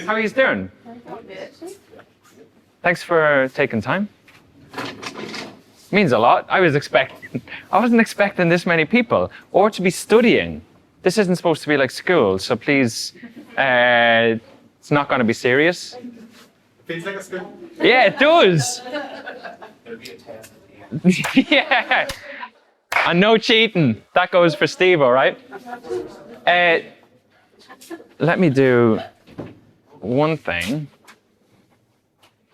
How are you doing? Thanks for taking time. Means a lot. I wasn't expecting this many people or to be studying. This isn't supposed to be like school, so please, it's not going to be serious. Feels like a school. Yeah, it does. There'll be a test. Yeah. And no cheating. That goes for Steve, all right? Let me do one thing.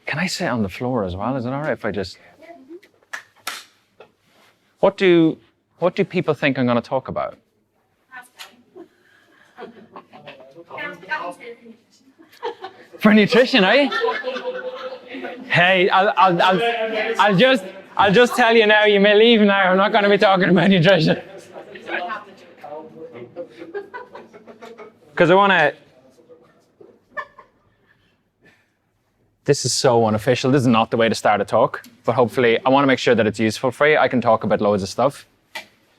Can I sit on the floor as well? Is it all right if I just... What do people think I'm going to talk about? For nutrition, eh? Hey, I'll just tell you now. You may leave now. I'm not going to be talking about nutrition because I want to. This is so unofficial. This is not the way to start a talk, but hopefully I want to make sure that it's useful for you. I can talk about loads of stuff.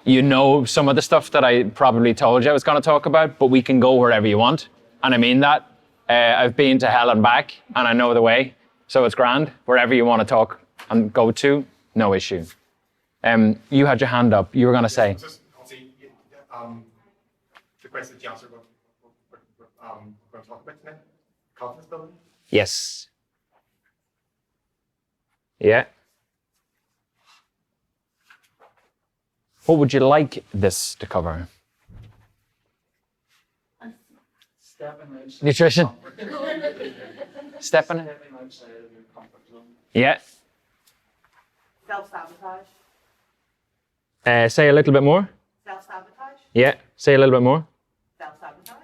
You know some of the stuff that I probably told you I was going to talk about, but we can go wherever you want. And I mean that. I've been to hell and back, and I know the way. So it's grand. Wherever you want to talk and go to, no issue. You had your hand up. You were going to say. Just, obviously, the question that you answered, what we're going to talk about tonight? Confidence building? Yes. Yeah. What would you like this to cover? Nutrition. Stepping outside of your comfort zone. Yeah. Self-sabotage. Say a little bit more. Self-sabotage. Yeah. Say a little bit more. Self-sabotage.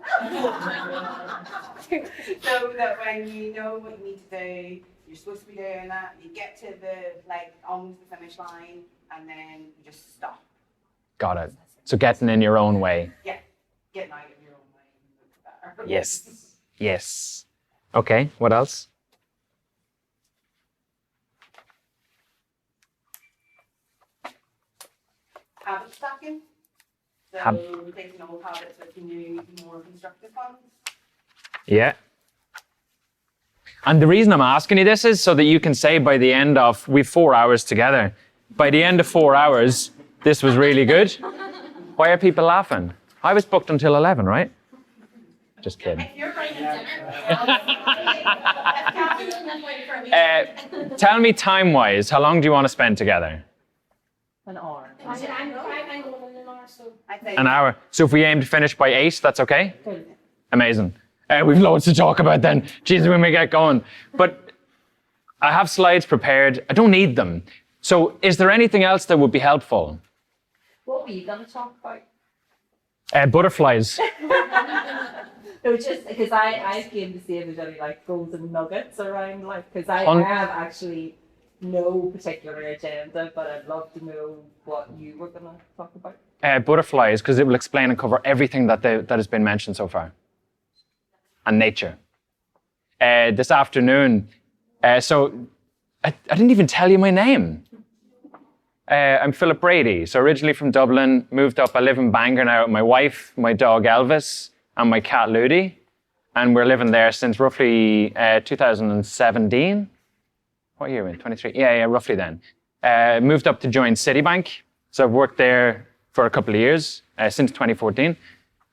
So that when you know what you need to do, you're supposed to be doing that, you get to almost the finish line, and then you just stop. Got it. So getting in your own way. Yeah. Getting out of your own way. Better. Yes. Yes. Okay. What else? Habit stacking. So taking old habits with new, more constructive ones. Yeah. And the reason I'm asking you this is so that you can say by the end of, we've 4 hours together. By the end of 4 hours, this was really good. Why are people laughing? I was booked until 11, right? Just kidding. Tell me time-wise, how long do you want to spend together? An hour. An hour. So if we aim to finish by 8, that's okay? Amazing. We've loads to talk about then. Jesus, when we get going. But I have slides prepared. I don't need them. So is there anything else that would be helpful? What were you going to talk about? Butterflies. It was just because I came to see if there's any golden nuggets around, because I have actually no particular agenda, but I'd love to know what you were going to talk about. Butterflies, because it will explain and cover everything that has been mentioned so far. And nature. This afternoon, so I didn't even tell you my name. I'm Phil Brady. So originally from Dublin, moved up. I live in Bangor now with my wife, my dog Elvis, and my cat Ludi. And we're living there since roughly 2017. What year are we in? 23? Yeah, roughly then. Moved up to join Citibank. So I've worked there for a couple of years, since 2014,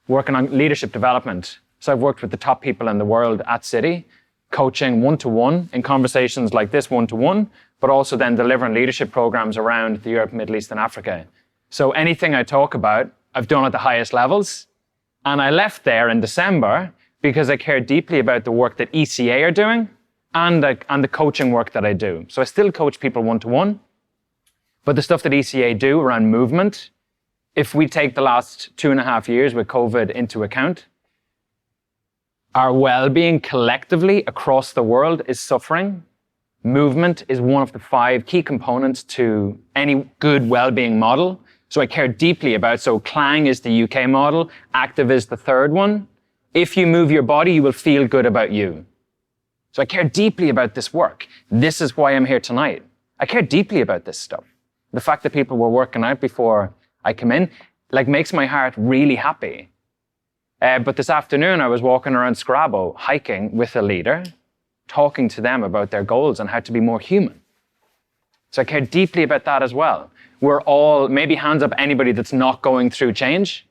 working on leadership development. So I've worked with the top people in the world at Citi, coaching one-to-one in conversations like this one-to-one, but also then delivering leadership programs around the Europe, Middle East, and Africa. So anything I talk about, I've done at the highest levels. And I left there in December because I care deeply about the work that ECA are doing and the coaching work that I do. So I still coach people one-to-one, but the stuff that ECA do around movement, if we take the last 2.5 years with COVID into account, our well-being collectively across the world is suffering. Movement is one of the 5 key components to any good well-being model. So I care deeply about, so Clang is the UK model, Active is the 3rd one. If you move your body, you will feel good about you. So I care deeply about this work. This is why I'm here tonight. I care deeply about this stuff. The fact that people were working out before I come in, makes my heart really happy. But this afternoon, I was walking around Scrabo, hiking with a leader, talking to them about their goals and how to be more human. So I care deeply about that as well. We're all, maybe hands up anybody that's not going through change,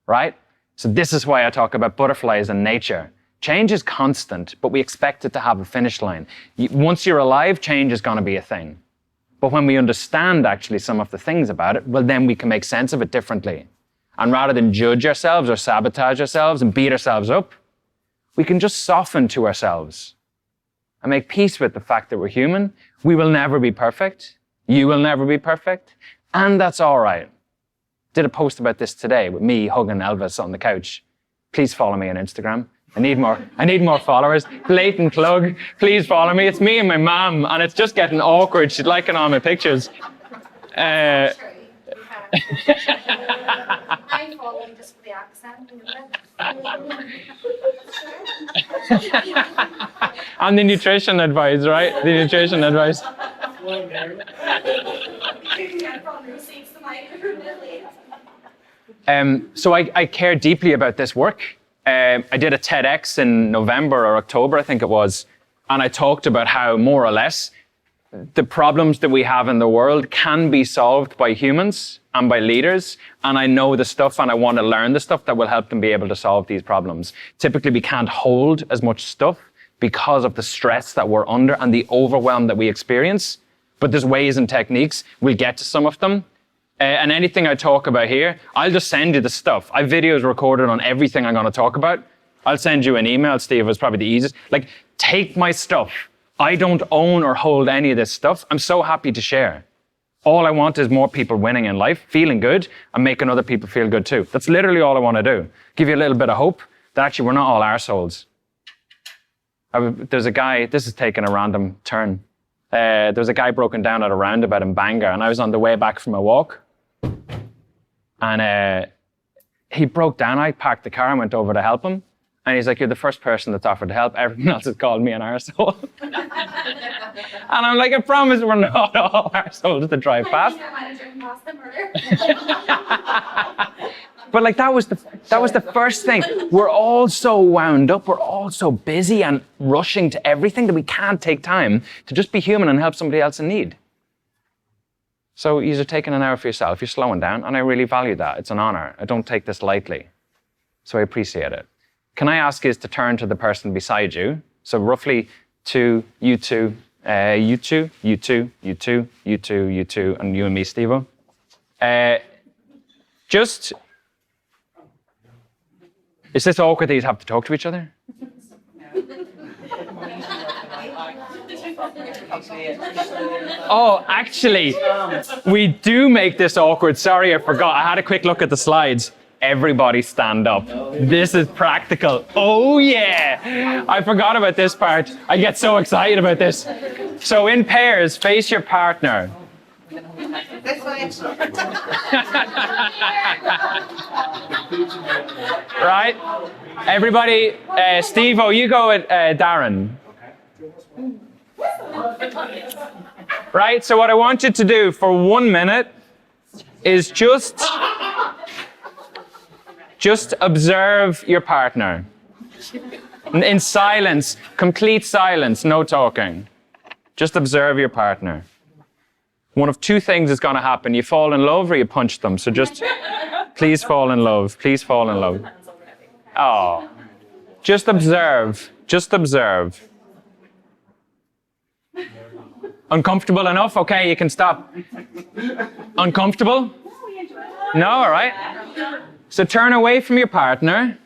right? So this is why I talk about butterflies and nature. Change is constant, but we expect it to have a finish line. Once you're alive, change is going to be a thing. But when we understand actually some of the things about it, well, then we can make sense of it differently. And rather than judge ourselves or sabotage ourselves and beat ourselves up, we can just soften to ourselves and make peace with the fact that we're human. We will never be perfect. You will never be perfect. And that's all right. Did a post about this today with me hugging Elvis on the couch. Please follow me on Instagram. I need more followers. Blatant plug. Please follow me. It's me and my mom, and it's just getting awkward. She's liking all my pictures. I follow him just for the accent. And the nutrition advice, right? The nutrition advice. So I care deeply about this work. I did a TEDx in November or October, I think it was, and I talked about how more or less the problems that we have in the world can be solved by humans and by leaders. And I know the stuff and I want to learn the stuff that will help them be able to solve these problems. Typically, we can't hold as much stuff because of the stress that we're under and the overwhelm that we experience. But there's ways and techniques. We'll get to some of them. And anything I talk about here, I'll just send you the stuff. I have videos recorded on everything I'm going to talk about. I'll send you an email, Steve, it's probably the easiest. Like, take my stuff. I don't own or hold any of this stuff. I'm so happy to share. All I want is more people winning in life, feeling good, and making other people feel good too. That's literally all I want to do. Give you a little bit of hope that actually we're not all arseholes. There's a guy, this is taking a random turn. There was a guy broken down at a roundabout in Bangor, and I was on the way back from a walk. And he broke down. I parked the car and went over to help him. And he's like, "You're the first person that's offered to help. Everyone else has called me an arsehole." And I'm like, "I promise we're not all arseholes that drive past." But like that was the first thing. We're all so wound up. We're all so busy and rushing to everything that we can't take time to just be human and help somebody else in need. So you're taking an hour for yourself. You're slowing down, and I really value that. It's an honor. I don't take this lightly. So I appreciate it. Can I ask you to turn to the person beside you? So roughly to you two, you two, you two, you two, you two, you two, and you and me, Steve-O. Is this awkward that you have to talk to each other? Oh, actually, we do make this awkward. Sorry, I forgot. I had a quick look at the slides. Everybody stand up. This is practical. Oh, yeah. I forgot about this part. I get so excited about this. So in pairs, face your partner. This way. Right? Everybody, Steve-O, you go with Darren. Right? So what I want you to do for 1 minute is just observe your partner. In silence, complete silence, no talking. Just observe your partner. One of two things is going to happen. You fall in love or you punch them. So just, please fall in love. Please fall in love. Oh, just observe. Just observe. Uncomfortable enough? Okay, you can stop. Uncomfortable? No, all right. So turn away from your partner.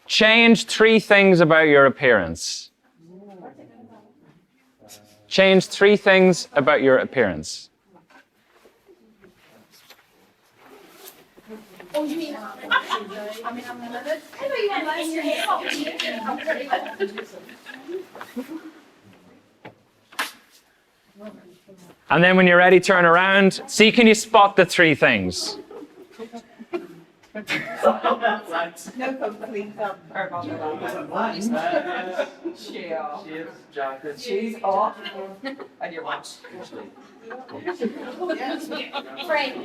Change 3 things about your appearance. Change 3 things about your appearance. And then when you're ready, turn around. See, can you spot the 3 things? No complete or Shoes off and your watch. Frank.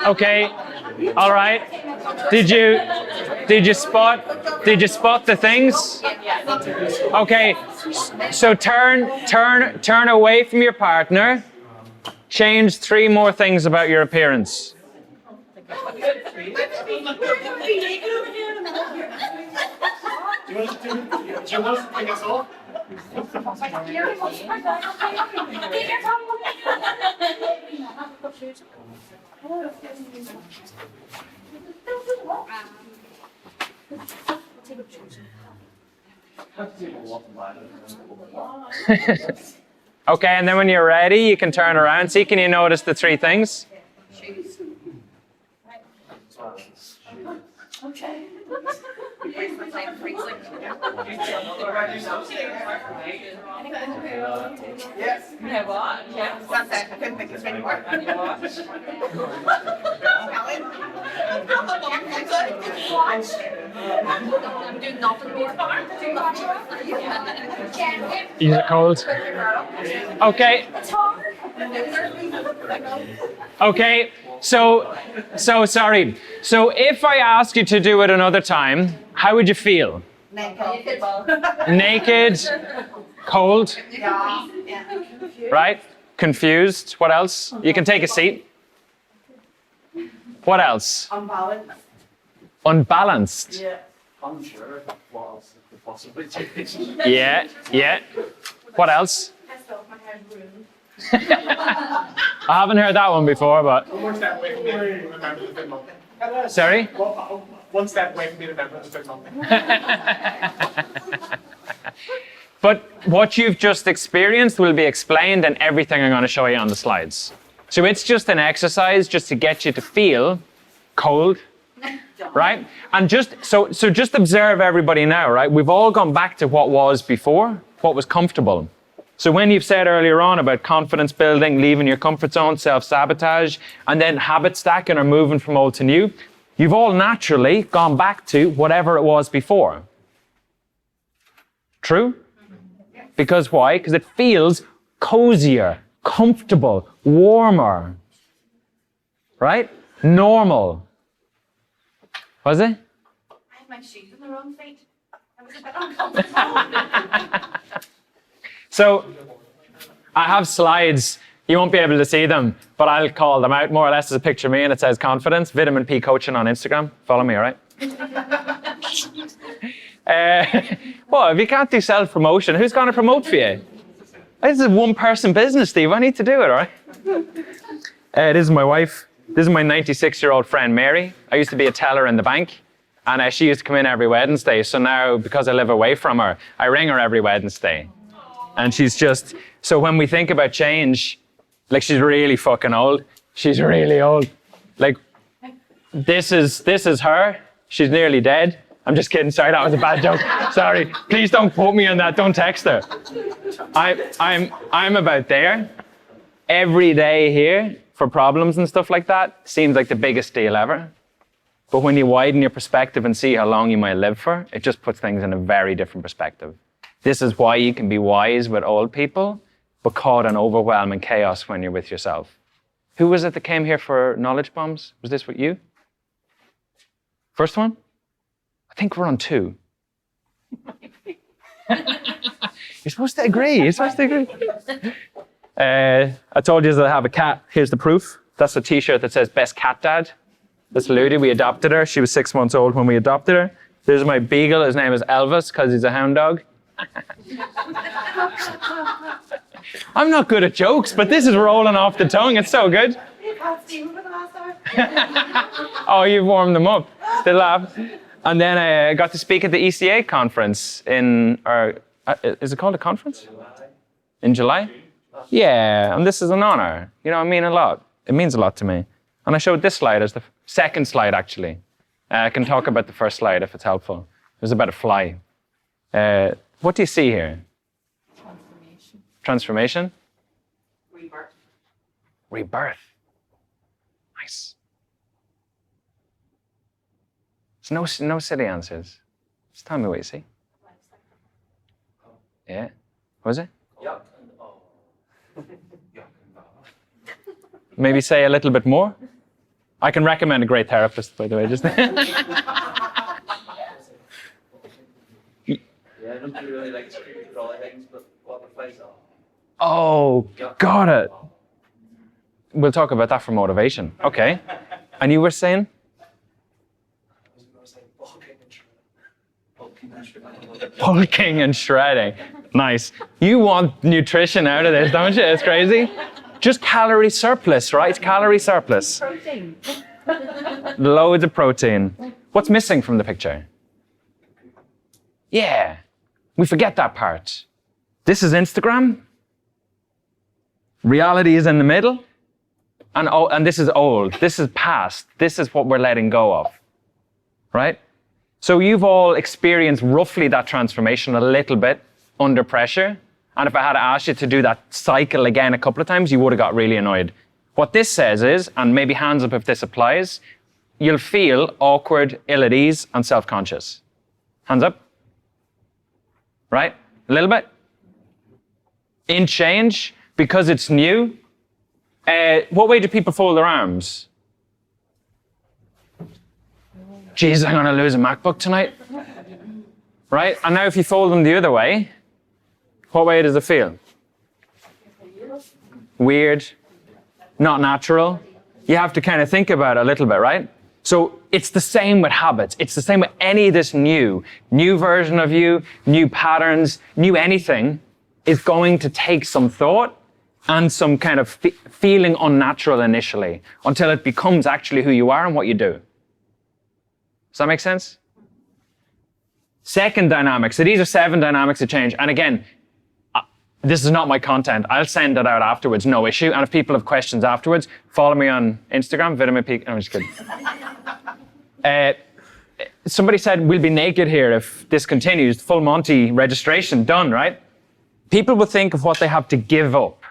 Okay, all right. Did you spot the things? Okay, so turn away from your partner. Change 3 more things about your appearance. Do you want to bring us off? Okay, and then when you're ready, you can turn around. See, can you notice the 3 things? Okay. Yeah, what? Yeah. That's it. I couldn't think of it anymore. And your watch. I'm doing nothing more. Is it cold? Okay. Okay. So sorry. So if I ask you to do it another time, how would you feel? Naked, cold, Yeah. right? Confused. What else? You can take a seat. What else? Unbalanced. Unbalanced. Yeah. Unsure what else could possibly do. Yeah. What else? I still my head room. I haven't heard that one before, but One step away from being a member of the Fit Monthly. sorry? One step away from being a member of the Fit Monthly. But what you've just experienced will be explained in everything I'm going to show you on the slides. So it's just an exercise just to get you to feel cold, right? And just so just observe everybody now, right? We've all gone back to what was before, what was comfortable. So when you've said earlier on about confidence building, leaving your comfort zone, self-sabotage, and then habit stacking or moving from old to new, you've all naturally gone back to whatever it was before. True? Because why? Because it feels cozier, comfortable, warmer. Right? Normal. Was it? I had my shoes on the wrong feet. I was a bit uncomfortable. So I have slides. You won't be able to see them, but I'll call them out. More or less as a picture of me, and it says confidence, Vitamin P Coaching on Instagram. Follow me, all right? Well, if you can't do self-promotion, who's going to promote for you? This is a one-person business, Steve. I need to do it, all right? This is my wife. This is my 96-year-old friend, Mary. I used to be a teller in the bank, and she used to come in every Wednesday. So now, because I live away from her, I ring her every Wednesday. And she's just, so when we think about change, like she's really fucking old. She's really old. Like, this is her. She's nearly dead. I'm just kidding. Sorry, that was a bad joke. Sorry. Please don't quote me on that. Don't text her. I'm about there. Every day here for problems and stuff like that seems like the biggest deal ever. But when you widen your perspective and see how long you might live for, it just puts things in a very different perspective. This is why you can be wise with old people, but caught in overwhelm and chaos when you're with yourself. Who was it that came here for knowledge bombs? Was this with you? First one? I think we're on 2. You're supposed to agree. I told you that I have a cat. Here's the proof. That's a t-shirt that says Best Cat Dad. That's Ludi. We adopted her. She was 6 months old when we adopted her. There's my beagle. His name is Elvis because he's a hound dog. I'm not good at jokes, but this is rolling off the tongue. It's so good. Oh, you've warmed them up. Still laugh. And then I got to speak at the ECA conference is it called a conference? In July? Yeah, and this is an honor. You know, I mean a lot. It means a lot to me. And I showed this slide as the second slide, actually. I can talk about the first slide if it's helpful. was about a fly. What do you see here? Transformation. Transformation? Rebirth. Rebirth. Nice. There's no silly answers. Just tell me what you see. Yeah. What was it? Maybe say a little bit more. I can recommend a great therapist, by the way. Just Yeah, I don't really like screaming for all the things, but butterflies are. Oh, got it. We'll talk about that for motivation. Okay. And you were saying? Bulking and shredding. Nice. You want nutrition out of this, don't you? It's crazy. Just calorie surplus, right? Calorie surplus. Protein. Loads of protein. What's missing from the picture? Yeah. We forget that part. This is Instagram. Reality is in the middle. And this is old. This is past. This is what we're letting go of. Right? So you've all experienced roughly that transformation a little bit under pressure. And if I had asked you to do that cycle again a couple of times, you would have got really annoyed. What this says is, and maybe hands up if this applies, you'll feel awkward, ill at ease, and self-conscious. Hands up. Right? A little bit. In change, because it's new, what way do people fold their arms? Jesus, I'm going to lose a MacBook tonight. Right? And now if you fold them the other way, what way does it feel? Weird. Not natural. You have to kind of think about it a little bit, right? So it's the same with habits. It's the same with any of this new version of you, new patterns, new anything is going to take some thought and some kind of feeling unnatural initially until it becomes actually who you are and what you do. Does that make sense? Second dynamic. So these are 7 dynamics of change. And again, this is not my content. I'll send it out afterwards, no issue. And if people have questions afterwards, follow me on Instagram, Vitamin Peak. I'm just kidding. Somebody said we'll be naked here if this continues. Full Monty registration done, right? People will think of what they have to give up.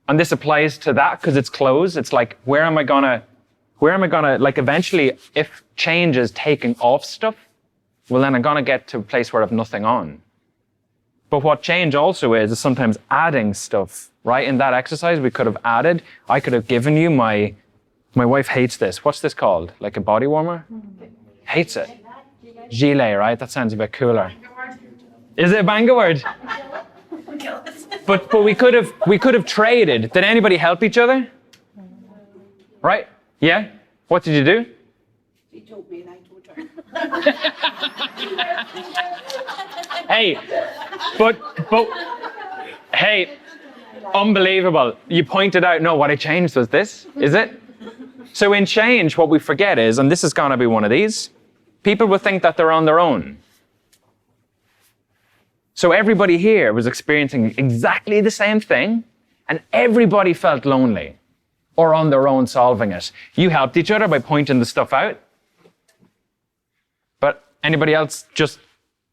And this applies to that because it's closed. It's like, where am I gonna, like eventually, if change is taking off stuff, well then I'm gonna get to a place where I have nothing on. But what change also is sometimes adding stuff, right? In that exercise, we could have added, I could have given you my wife hates this. What's this called? Like a body warmer? Hates it. Gilet, right? That sounds a bit cooler. Is it a Bangor word? But we could have traded. Did anybody help each other? Right? Yeah? What did you do? She told me and I told her. Hey, but hey, unbelievable. You pointed out, no, what I changed was this, is it? So in change, what we forget is, and this is gonna be one of these, people will think that they're on their own. So everybody here was experiencing exactly the same thing, and everybody felt lonely or on their own solving it. You helped each other by pointing the stuff out. But anybody else just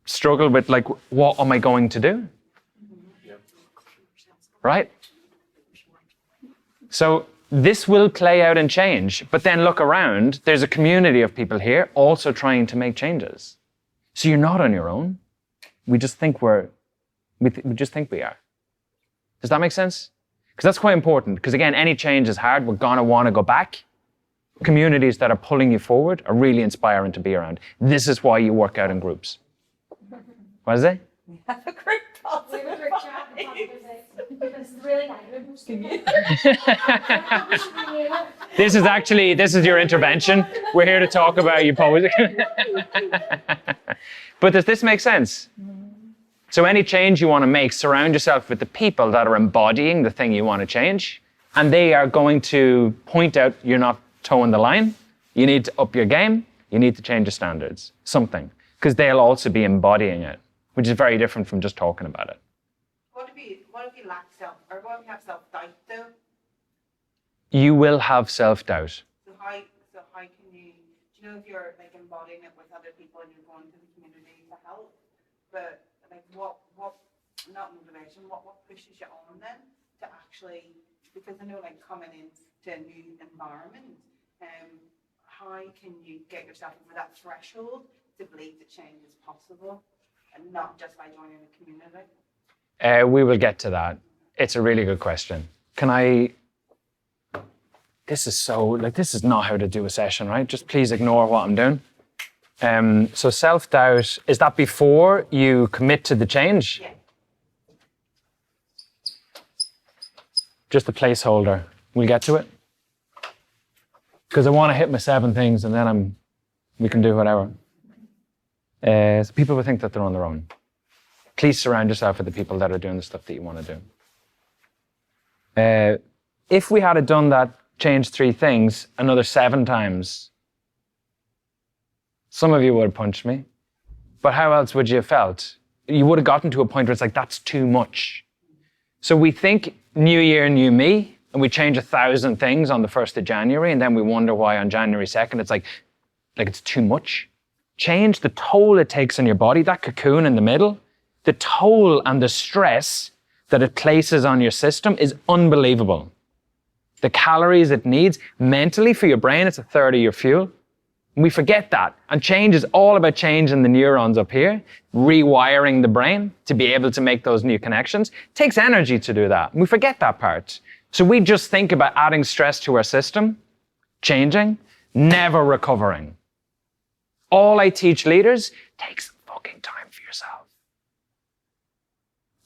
struggle with like, what am I going to do? Right? So this will play out and change, but then look around, there's a community of people here also trying to make changes. So you're not on your own. We just think we just think we are. Does that make sense? Because that's quite important. Because again, any change is hard. We're gonna want to go back. Communities that are pulling you forward are really inspiring to be around. This is why you work out in groups. What is it? Have a great We have a group chat. It's really negative. This is your intervention. We're here to talk about you posing. But does this make sense? So any change you want to make, surround yourself with the people that are embodying the thing you want to change, and they are going to point out you're not towing the line. You need to up your game. You need to change your standards, something, because they'll also be embodying it, which is very different from just talking about it. What if you lack or what if you have self-doubt though? You will have self-doubt. So how can you, know if you're like embodying it with other people and you're going to the community to help, but like what not motivation, what pushes you on then to actually, because I know like coming into a new environment, how can you get yourself over that threshold to believe that change is possible and not just by joining the community? We will get to that. It's a really good question. This is not how to do a session, right? Just please ignore what I'm doing. So self-doubt, is that before you commit to the change? Yeah. Just a placeholder. We'll get to it. Because I want to hit my 7 things and then we can do whatever. So people will think that they're on their own. Please surround yourself with the people that are doing the stuff that you want to do. If we had done that, change 3 things another 7 times, some of you would have punched me. But how else would you have felt? You would have gotten to a point where it's like, that's too much. So we think new year, new me, and we change 1,000 things on the 1st of January, and then we wonder why on January 2nd, it's like it's too much. Change, the toll it takes on your body, that cocoon in the middle, the toll and the stress that it places on your system is unbelievable. The calories it needs mentally for your brain, it's 1/3 of your fuel. And we forget that. And change is all about changing the neurons up here, rewiring the brain to be able to make those new connections. It takes energy to do that. And we forget that part. So we just think about adding stress to our system, changing, never recovering. All I teach leaders, take some fucking time for yourself.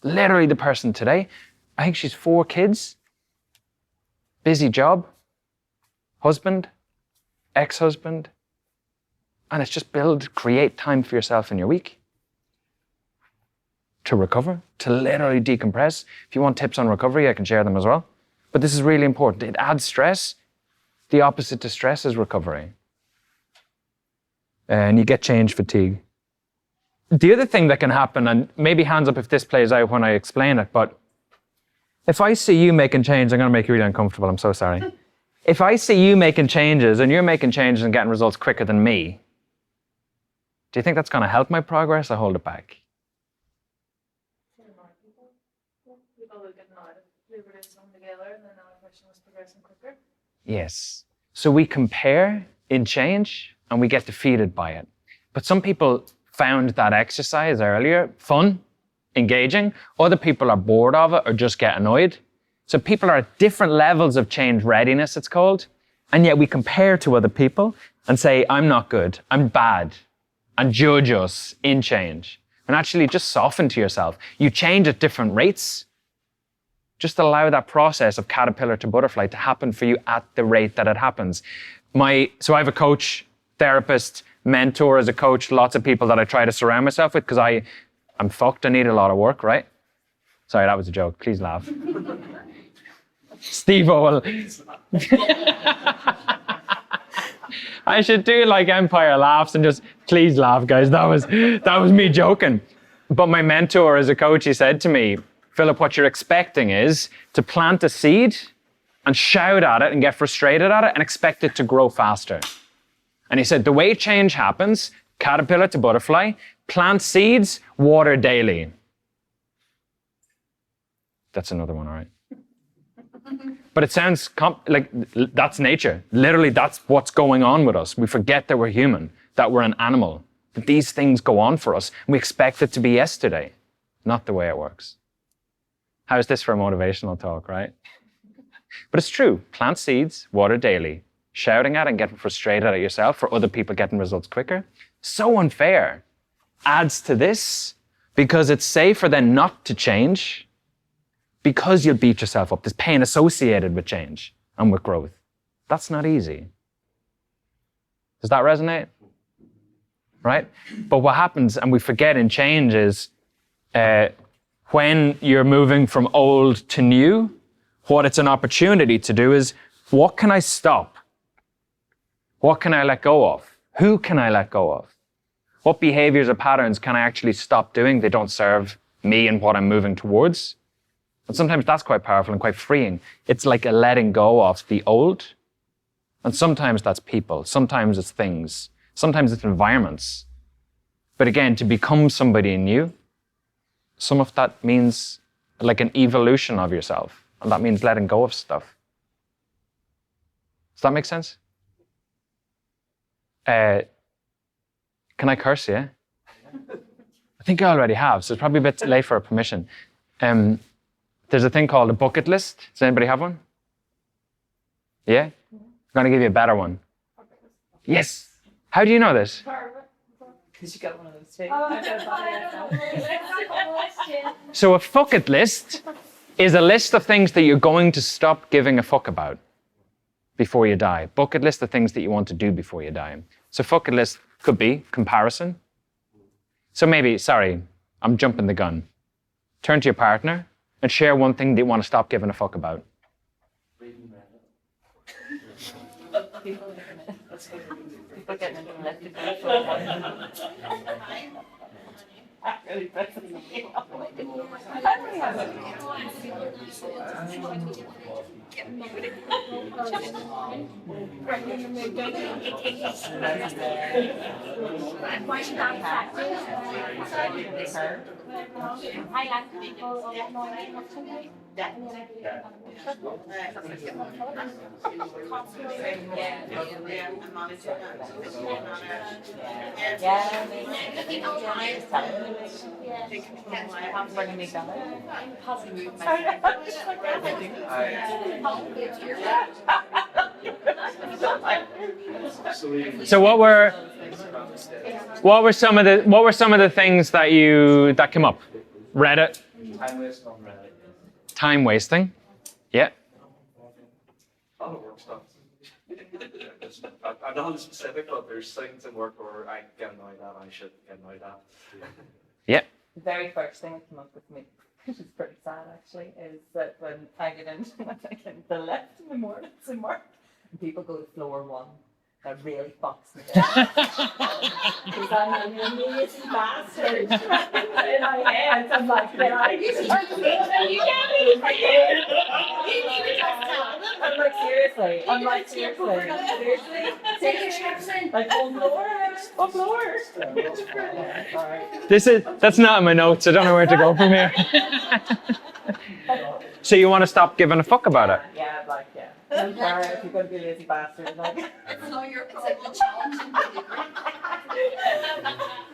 Literally the person today, I think she's 4 kids, busy job, husband, ex-husband, and it's just create time for yourself in your week to recover, to literally decompress. If you want tips on recovery, I can share them as well. But this is really important. It adds stress. The opposite to stress is recovery. And you get change fatigue. The other thing that can happen, and maybe hands up if this plays out when I explain it, but if I see you making change, I'm going to make you really uncomfortable. I'm so sorry. If I see you making changes and you're making changes and getting results quicker than me, do you think that's going to help my progress or hold it back? People who get annoyed if we were doing something together and then another person was progressing quicker. Yes. So we compare in change and we get defeated by it. But some people found that exercise earlier fun, engaging. Other people are bored of it or just get annoyed. So people are at different levels of change readiness, it's called. And yet we compare to other people and say, I'm not good, I'm bad, and judge us in change. And actually just soften to yourself. You change at different rates. Just allow that process of caterpillar to butterfly to happen for you at the rate that it happens. So I have a coach, therapist, mentor as a coach, lots of people that I try to surround myself with because I'm fucked, I need a lot of work, right? Sorry, that was a joke, please laugh. Steve-O, I should do like Empire Laughs and just, please laugh, guys. That was me joking. But my mentor as a coach, he said to me, Philip, what you're expecting is to plant a seed and shout at it and get frustrated at it and expect it to grow faster. And he said, the way change happens, caterpillar to butterfly, plant seeds, water daily. That's another one, all right. But it sounds like that's nature. Literally, that's what's going on with us. We forget that we're human, that we're an animal, that these things go on for us. And we expect it to be yesterday. Not the way it works. How is this for a motivational talk, right? But it's true. Plant seeds, water daily. Shouting at and getting frustrated at yourself for other people getting results quicker. So unfair. Adds to this because it's safer than not to change. Because you'll beat yourself up. There's pain associated with change and with growth. That's not easy. Does that resonate? Right? But what happens, and we forget in change, is when you're moving from old to new, what it's an opportunity to do is, what can I stop? What can I let go of? Who can I let go of? What behaviors or patterns can I actually stop doing? They don't serve me and what I'm moving towards. And sometimes that's quite powerful and quite freeing. It's like a letting go of the old And sometimes that's people, sometimes it's things, sometimes it's environments. But again, to become somebody new, some of that means like an evolution of yourself. And that means letting go of stuff. Does that make sense? Can I curse, yeah? I think I already have, so it's probably a bit late for a permission. There's a thing called a bucket list. Does anybody have one? Yeah? I'm going to give you a better one. Yes. How do you know this? Because you got one of those too. So a bucket list is a list of things that you're going to stop giving a fuck about before you die. Bucket list of things that you want to do before you die. So bucket list could be comparison. So maybe, sorry, I'm jumping the gun. Turn to your partner and share one thing that you want to stop giving a fuck about. People getting into electric. So what were some of the things that came up? Reddit. Time wasting on Reddit. Time wasting. Yeah. A lot of work stuff. I'm not specific, but there's things in work where I get annoyed at, I should get annoyed at. Yeah. The very first thing that came up with me, which is pretty sad actually, is that when I get into the left in the mornings in work, and people go to floor one, that really fucks me up. Because I'm an amazing bastard. In my head, I'm like, get out of here. You can't leave. I'm like, seriously. Take your steps in. Like, oh Lord. That's not in my notes. I don't know where to go from here. So you want to stop giving a fuck about it? Yeah, like, yeah. I'm sorry if you're going to be a lazy bastard. Like, It's not your problem. It's a challenging delivery.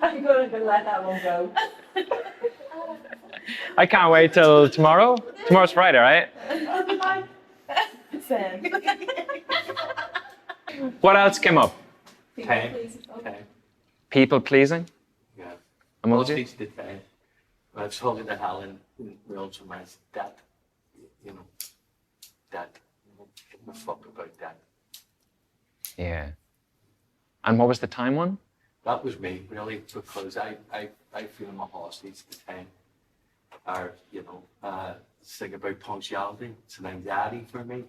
I'm going to let that one go. I can't wait till tomorrow. Tomorrow's Friday, right? Same. What else came up? Time. People pleasing? Yeah. Emoji? Most the time. I was talking to Helen in realms of my dad, dad. Give a fuck about that. Yeah. And what was the time one? That was me, really, because I feel my hostage the time. Or, thing about punctuality. It's an anxiety for me.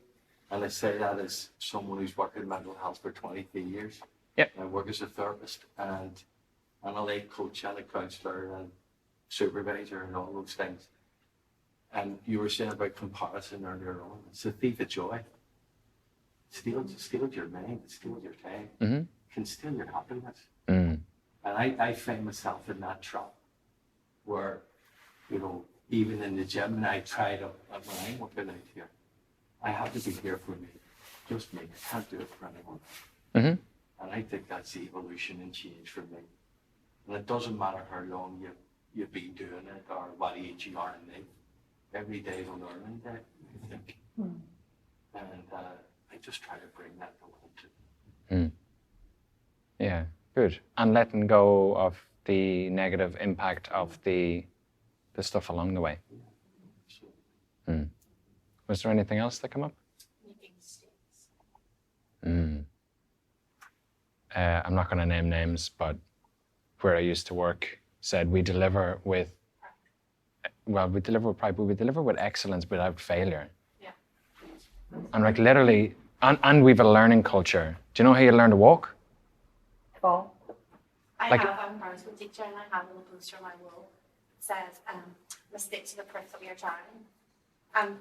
And I say that as someone who's worked in mental health for 23 years. Yep. I work as a therapist and a life coach and a counsellor and supervisor and all those things. And you were saying about comparison earlier on. It's a thief of joy. It steals your mind, it steals your time, Mm-hmm. can steal your happiness. Mm. And I find myself in that trap where, even in the gym, and I tried when I'm working out here, I have to be here for me, just me. I can't do it for anyone. Mm-hmm. And I think that's the evolution and change for me. And it doesn't matter how long you've been doing it or what age you are in life. Every day is a learning day, I think. And I just try to bring that to home. Yeah, good. And letting go of the negative impact of the stuff along the way. Was there anything else that came up? Making mistakes. I'm not going to name names, but where I used to work said we deliver with pride, but we deliver with excellence without failure. Yeah. And like literally, and we've a learning culture. Do you know how you learn to walk? Fall. I Like- have a primary school teacher and I have a little poster on my wall that says, mistakes are the proof that we are trying. And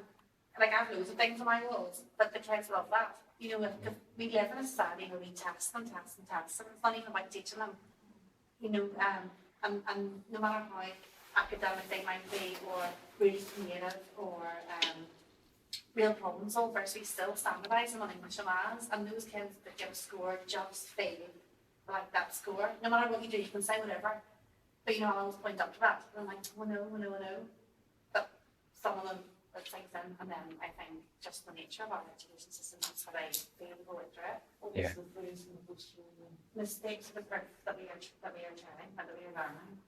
like I have loads of things on my walls, but the kids love that. You know, if we live in a society where we test them, and it's not even about teaching them. You know, and no matter how academic they might be, or really creative, or real problem solvers, we still standardise them on English and maths, and those kids that get a score just feel like that score. No matter what you do, you can say whatever, but you know, I'll always point up to that. And I'm like, oh no. But some of them it sinks in, and then I think just the nature of our education system, that's how they feel go through it. Yeah. Mistakes are the proof that we are trying, and that we are learning.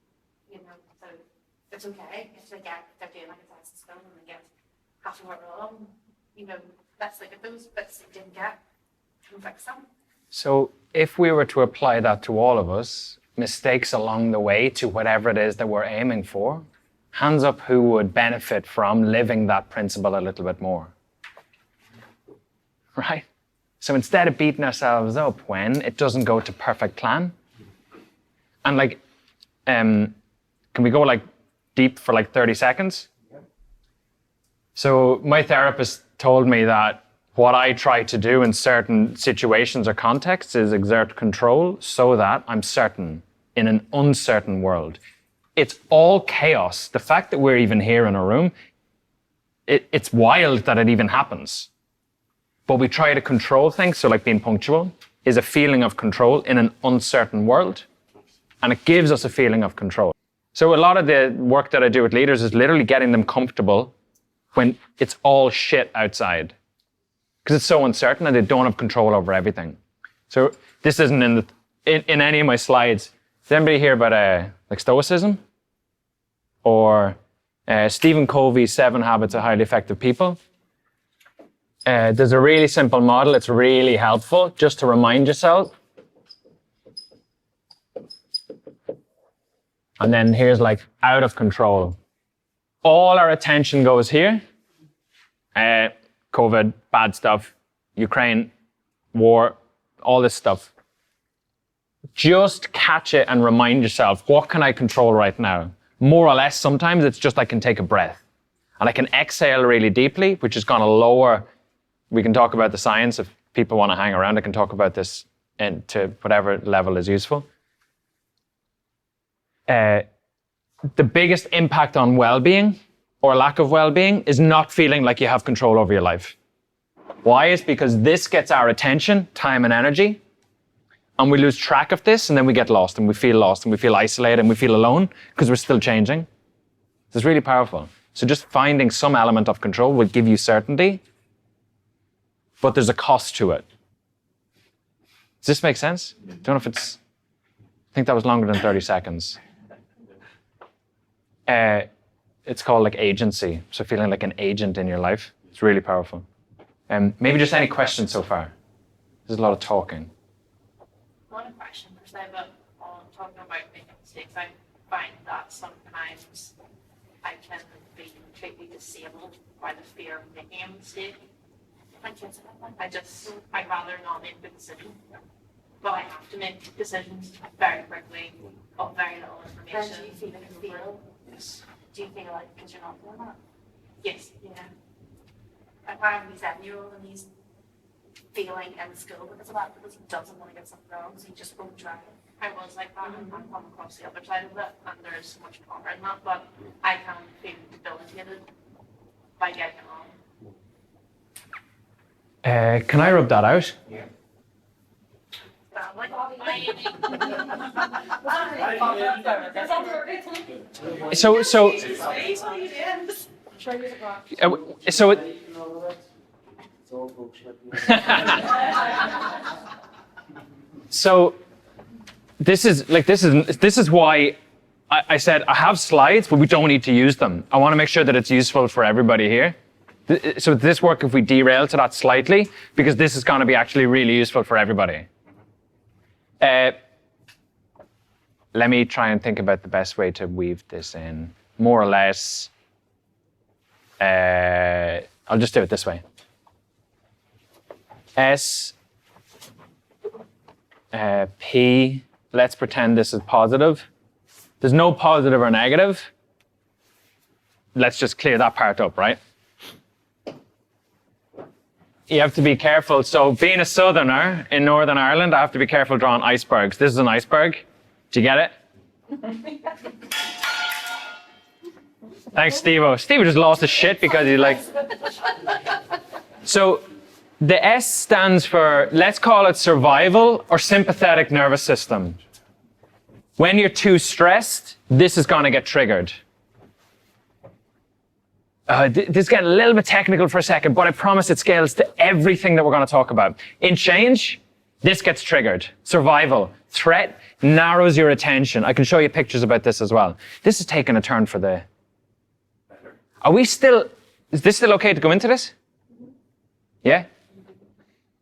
You know, so it's okay if they're doing like a test in school and they get half of it wrong. You know, let's look at those bits they didn't get and fix them. So if we were to apply that to all of us, mistakes along the way to whatever it is that we're aiming for, hands up who would benefit from living that principle a little bit more. Right? So instead of beating ourselves up when it doesn't go to perfect plan, and like, can we go like deep for like 30 seconds? So my therapist told me that what I try to do in certain situations or contexts is exert control so that I'm certain in an uncertain world. It's all chaos. The fact that we're even here in a room, it's wild that it even happens. But we try to control things, so like being punctual is a feeling of control in an uncertain world, and it gives us a feeling of control. So a lot of the work that I do with leaders is literally getting them comfortable when it's all shit outside, because it's so uncertain and they don't have control over everything. So this isn't in any of my slides. Does anybody hear about like Stoicism? Or Stephen Covey's 7 Habits of Highly Effective People? There's a really simple model. It's really helpful just to remind yourself. And then here's like out of control. All our attention goes here. COVID, bad stuff, Ukraine, war, all this stuff. Just catch it and remind yourself, what can I control right now? More or less, sometimes it's just I can take a breath. And I can exhale really deeply, which is going to lower. We can talk about the science if people want to hang around. I can talk about this to whatever level is useful. The biggest impact on well-being or lack of well-being is not feeling like you have control over your life. Why? Is because this gets our attention, time and energy, and we lose track of this, and then we get lost and we feel isolated and we feel alone because we're still changing. It's really powerful. So just finding some element of control will give you certainty, but there's a cost to it. Does this make sense? I don't know if I think that was longer than 30 seconds. It's called like agency. So feeling like an agent in your life. It's really powerful. Maybe just any questions so far? There's a lot of talking. One question per se, but on talking about making mistakes, I find that sometimes I can be completely disabled by the fear of making a mistake. I'd rather not make the decision, but I have to make decisions very quickly of very little information. Then do you feel? Yes. Do you feel like because you're not doing that? Yes. Yeah. I have a 7-year-old and he's failing in school because of that, because he doesn't want to get something wrong, so he just won't try it. I was like that, and I've come across the other side of it, and there's so much power in that, but I can feel debilitated by getting it wrong. Can I rub that out? Yeah. So this is why I said I have slides, but we don't need to use them. I want to make sure that it's useful for everybody here. So this work, if we derail to that slightly, because this is going to be actually really useful for everybody. Let me try and think about the best way to weave this in. More or less, I'll just do it this way. S, P, let's pretend this is positive. There's no positive or negative. Let's just clear that part up, right? you have to be careful. So being a southerner in Northern Ireland, I have to be careful drawing icebergs. This is an iceberg. Do you get it? Thanks, Steve-O. Steve just lost his shit because he's like... So the S stands for, let's call it survival or sympathetic nervous system. When you're too stressed, this is going to get triggered. This is getting a little bit technical for a second, but I promise it scales to everything that we're going to talk about. In change, this gets triggered. Survival, threat, narrows your attention. I can show you pictures about this as well. This is taking a turn for the... Is this still okay to go into this? Yeah?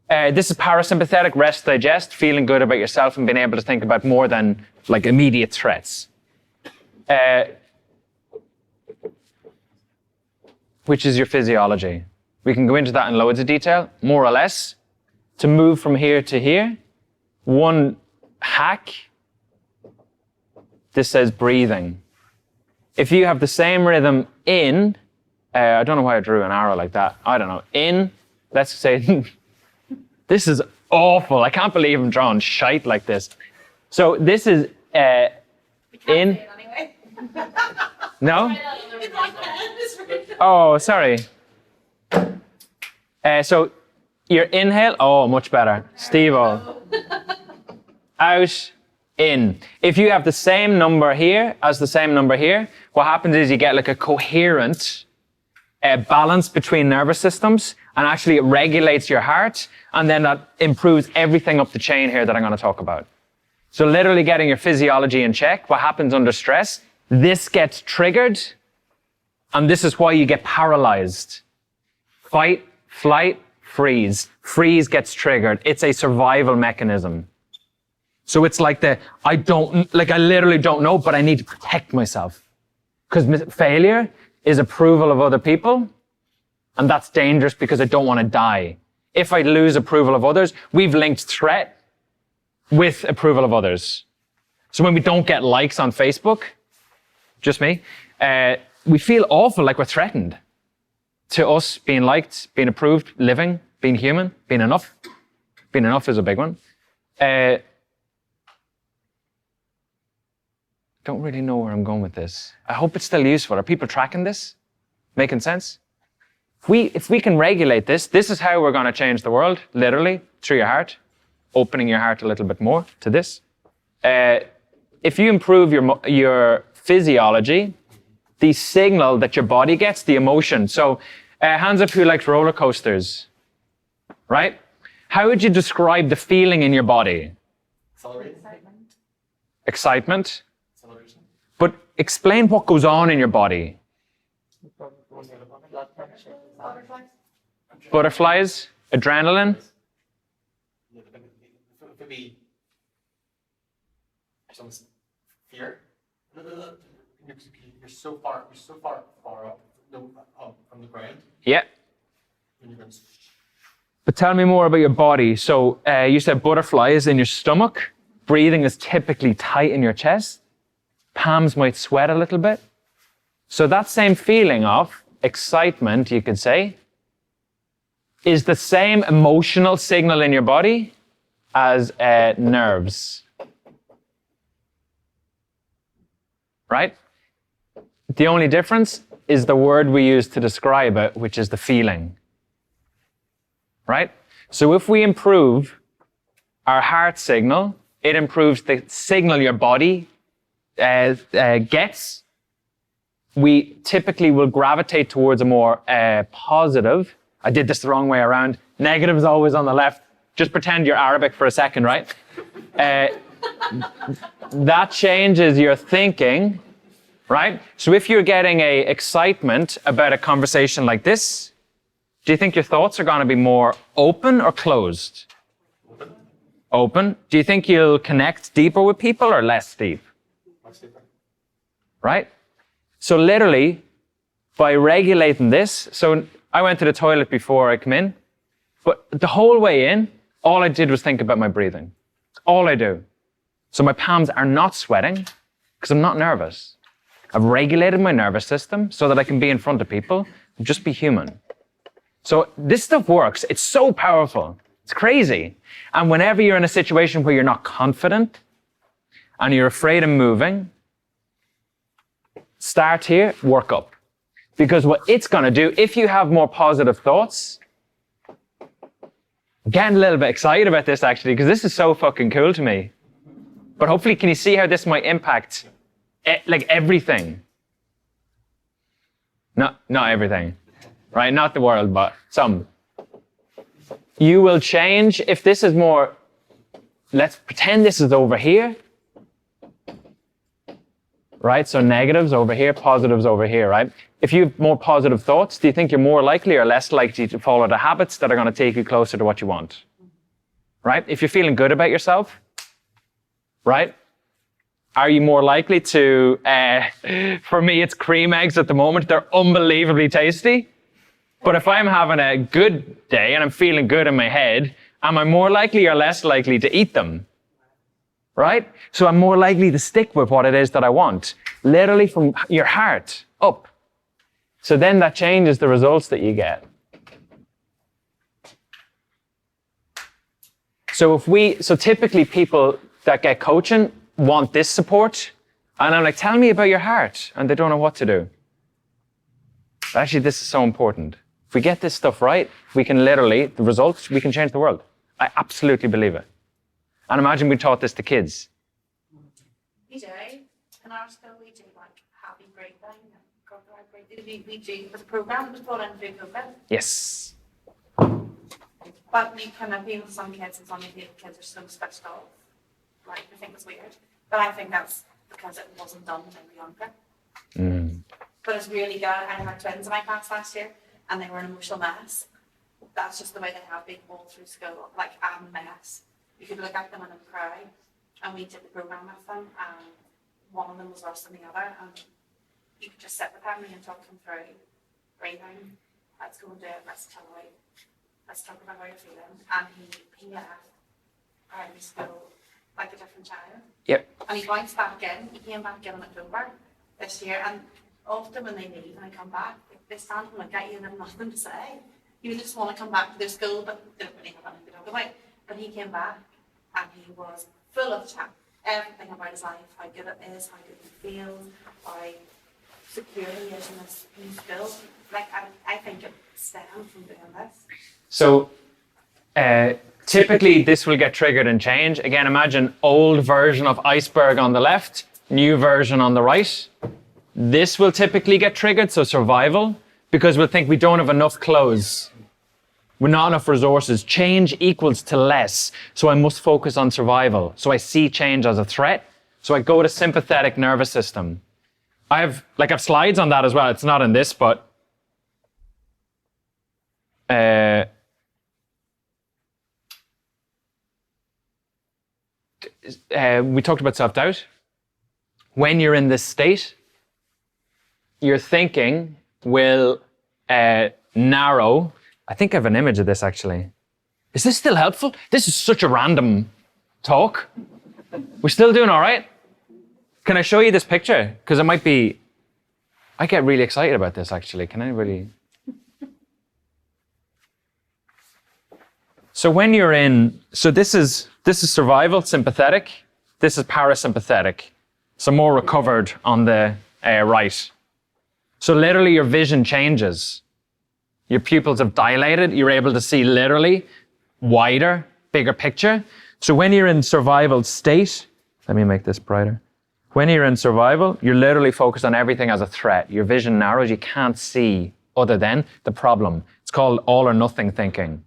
This is parasympathetic, rest, digest, feeling good about yourself and being able to think about more than like immediate threats. Which is your physiology. We can go into that in loads of detail, more or less. To move from here to here, one hack, this says breathing. If you have the same rhythm in, I don't know why I drew an arrow like that. I don't know. In, let's say, this is awful. I can't believe I'm drawing shite like this. So this is in. No? Oh, sorry. So your inhale, oh, much better. Steve-O. Out, in. If you have the same number here as the same number here, what happens is you get like a coherent balance between nervous systems, and actually it regulates your heart, and then that improves everything up the chain here that I'm going to talk about. So literally getting your physiology in check, what happens under stress, this gets triggered, and this is why you get paralyzed. Fight, flight, freeze. Freeze gets triggered. It's a survival mechanism. So it's like I literally don't know, but I need to protect myself. Because failure is approval of other people, and that's dangerous because I don't want to die. If I lose approval of others, we've linked threat with approval of others. So when we don't get likes on Facebook, just me, we feel awful, like we're threatened. To us, being liked, being approved, living, being human, being enough. Being enough is a big one. Don't really know where I'm going with this. I hope it's still useful. Are people tracking this? Making sense? If we can regulate this, this is how we're going to change the world, literally, through your heart, opening your heart a little bit more to this. If you improve your physiology, the signal that your body gets, the emotion. So, hands up who likes roller coasters, right? How would you describe the feeling in your body? Excitement. But explain what goes on in your body. Butterflies, adrenaline. Maybe some fear. You're so far up from the ground. Yeah. But tell me more about your body. So you said butterflies in your stomach. Breathing is typically tight in your chest. Palms might sweat a little bit. So that same feeling of excitement, you could say, is the same emotional signal in your body as nerves. Right? The only difference is the word we use to describe it, which is the feeling. Right? So if we improve our heart signal, it improves the signal your body gets. We typically will gravitate towards a more positive. I did this the wrong way around. Negative is always on the left. Just pretend you're Arabic for a second, right? That changes your thinking, right? So if you're getting a excitement about a conversation like this, do you think your thoughts are going to be more open or closed? Open. Do you think you'll connect deeper with people or less deep? Right? So literally, by regulating this, so I went to the toilet before I come in, but the whole way in, all I did was think about my breathing. All I do. So my palms are not sweating because I'm not nervous. I've regulated my nervous system so that I can be in front of people and just be human. So this stuff works. It's so powerful. It's crazy. And whenever you're in a situation where you're not confident and you're afraid of moving, start here, work up. Because what it's going to do, if you have more positive thoughts, I'm getting a little bit excited about this actually, because this is so fucking cool to me. But hopefully, can you see how this might impact like everything? Not everything, right? Not the world, but some. You will change if this is more, let's pretend this is over here. Right? So negatives over here, positives over here, right? If you have more positive thoughts, do you think you're more likely or less likely to follow the habits that are going to take you closer to what you want? Right? If you're feeling good about yourself, right? Are you more likely to, for me, it's cream eggs at the moment. They're unbelievably tasty. But if I'm having a good day and I'm feeling good in my head, am I more likely or less likely to eat them? Right? So I'm more likely to stick with what it is that I want. Literally from your heart up. So then that changes the results that you get. So typically people that get coaching want this support. And I'm like, tell me about your heart. And they don't know what to do. But actually, this is so important. If we get this stuff right, we can literally, the results, we can change the world. I absolutely believe it. And imagine we taught this to kids. We do. In our school, we do like happy breakdown. We do with a program that was brought in through COVID. Yes. But we kind of feel some kids and some of the kids are so switched off. Like, I think it's weird. But I think that's because it wasn't done when they were younger. But it's really good. I had twins in my class last year and they were an emotional mess. That's just the way they have been all through school. Like, I'm a mess. You could look at them and cry. And we did the program with them and one of them was worse than the other. And you could just sit with them and talk them through breathing. Let's go and do it. Let's chill out. Let's talk about how you're feeling. And he left primary school like a different child. Yep. And he bounced back in. He came back in October this year. And often when they leave and I come back, they stand and look at you and have nothing to say. You just want to come back to their school, but they don't really have anything to talk about. But he came back and he was full of chat. Everything about his life, how good it is, how good he feels, how secure he is in this new school. Like, I think it stemmed from doing this. So typically this will get triggered and change. Again, imagine old version of iceberg on the left, new version on the right. This will typically get triggered, so survival, because we'll think we don't have enough clothes. We're not enough resources. Change equals to less, so I must focus on survival. So I see change as a threat, so I go to sympathetic nervous system. I have slides on that as well. It's not in this, but we talked about self-doubt. When you're in this state, your thinking will narrow. I think I have an image of this actually. Is this still helpful? This is such a random talk. We're still doing all right? Can I show you this picture? Because I get really excited about this actually. Can I really? So when you're this is survival, sympathetic. This is parasympathetic. So more recovered on the right. So literally your vision changes. Your pupils have dilated. You're able to see literally wider, bigger picture. So when you're in survival state, let me make this brighter. When you're in survival, you're literally focused on everything as a threat. Your vision narrows. You can't see other than the problem. It's called all or nothing thinking.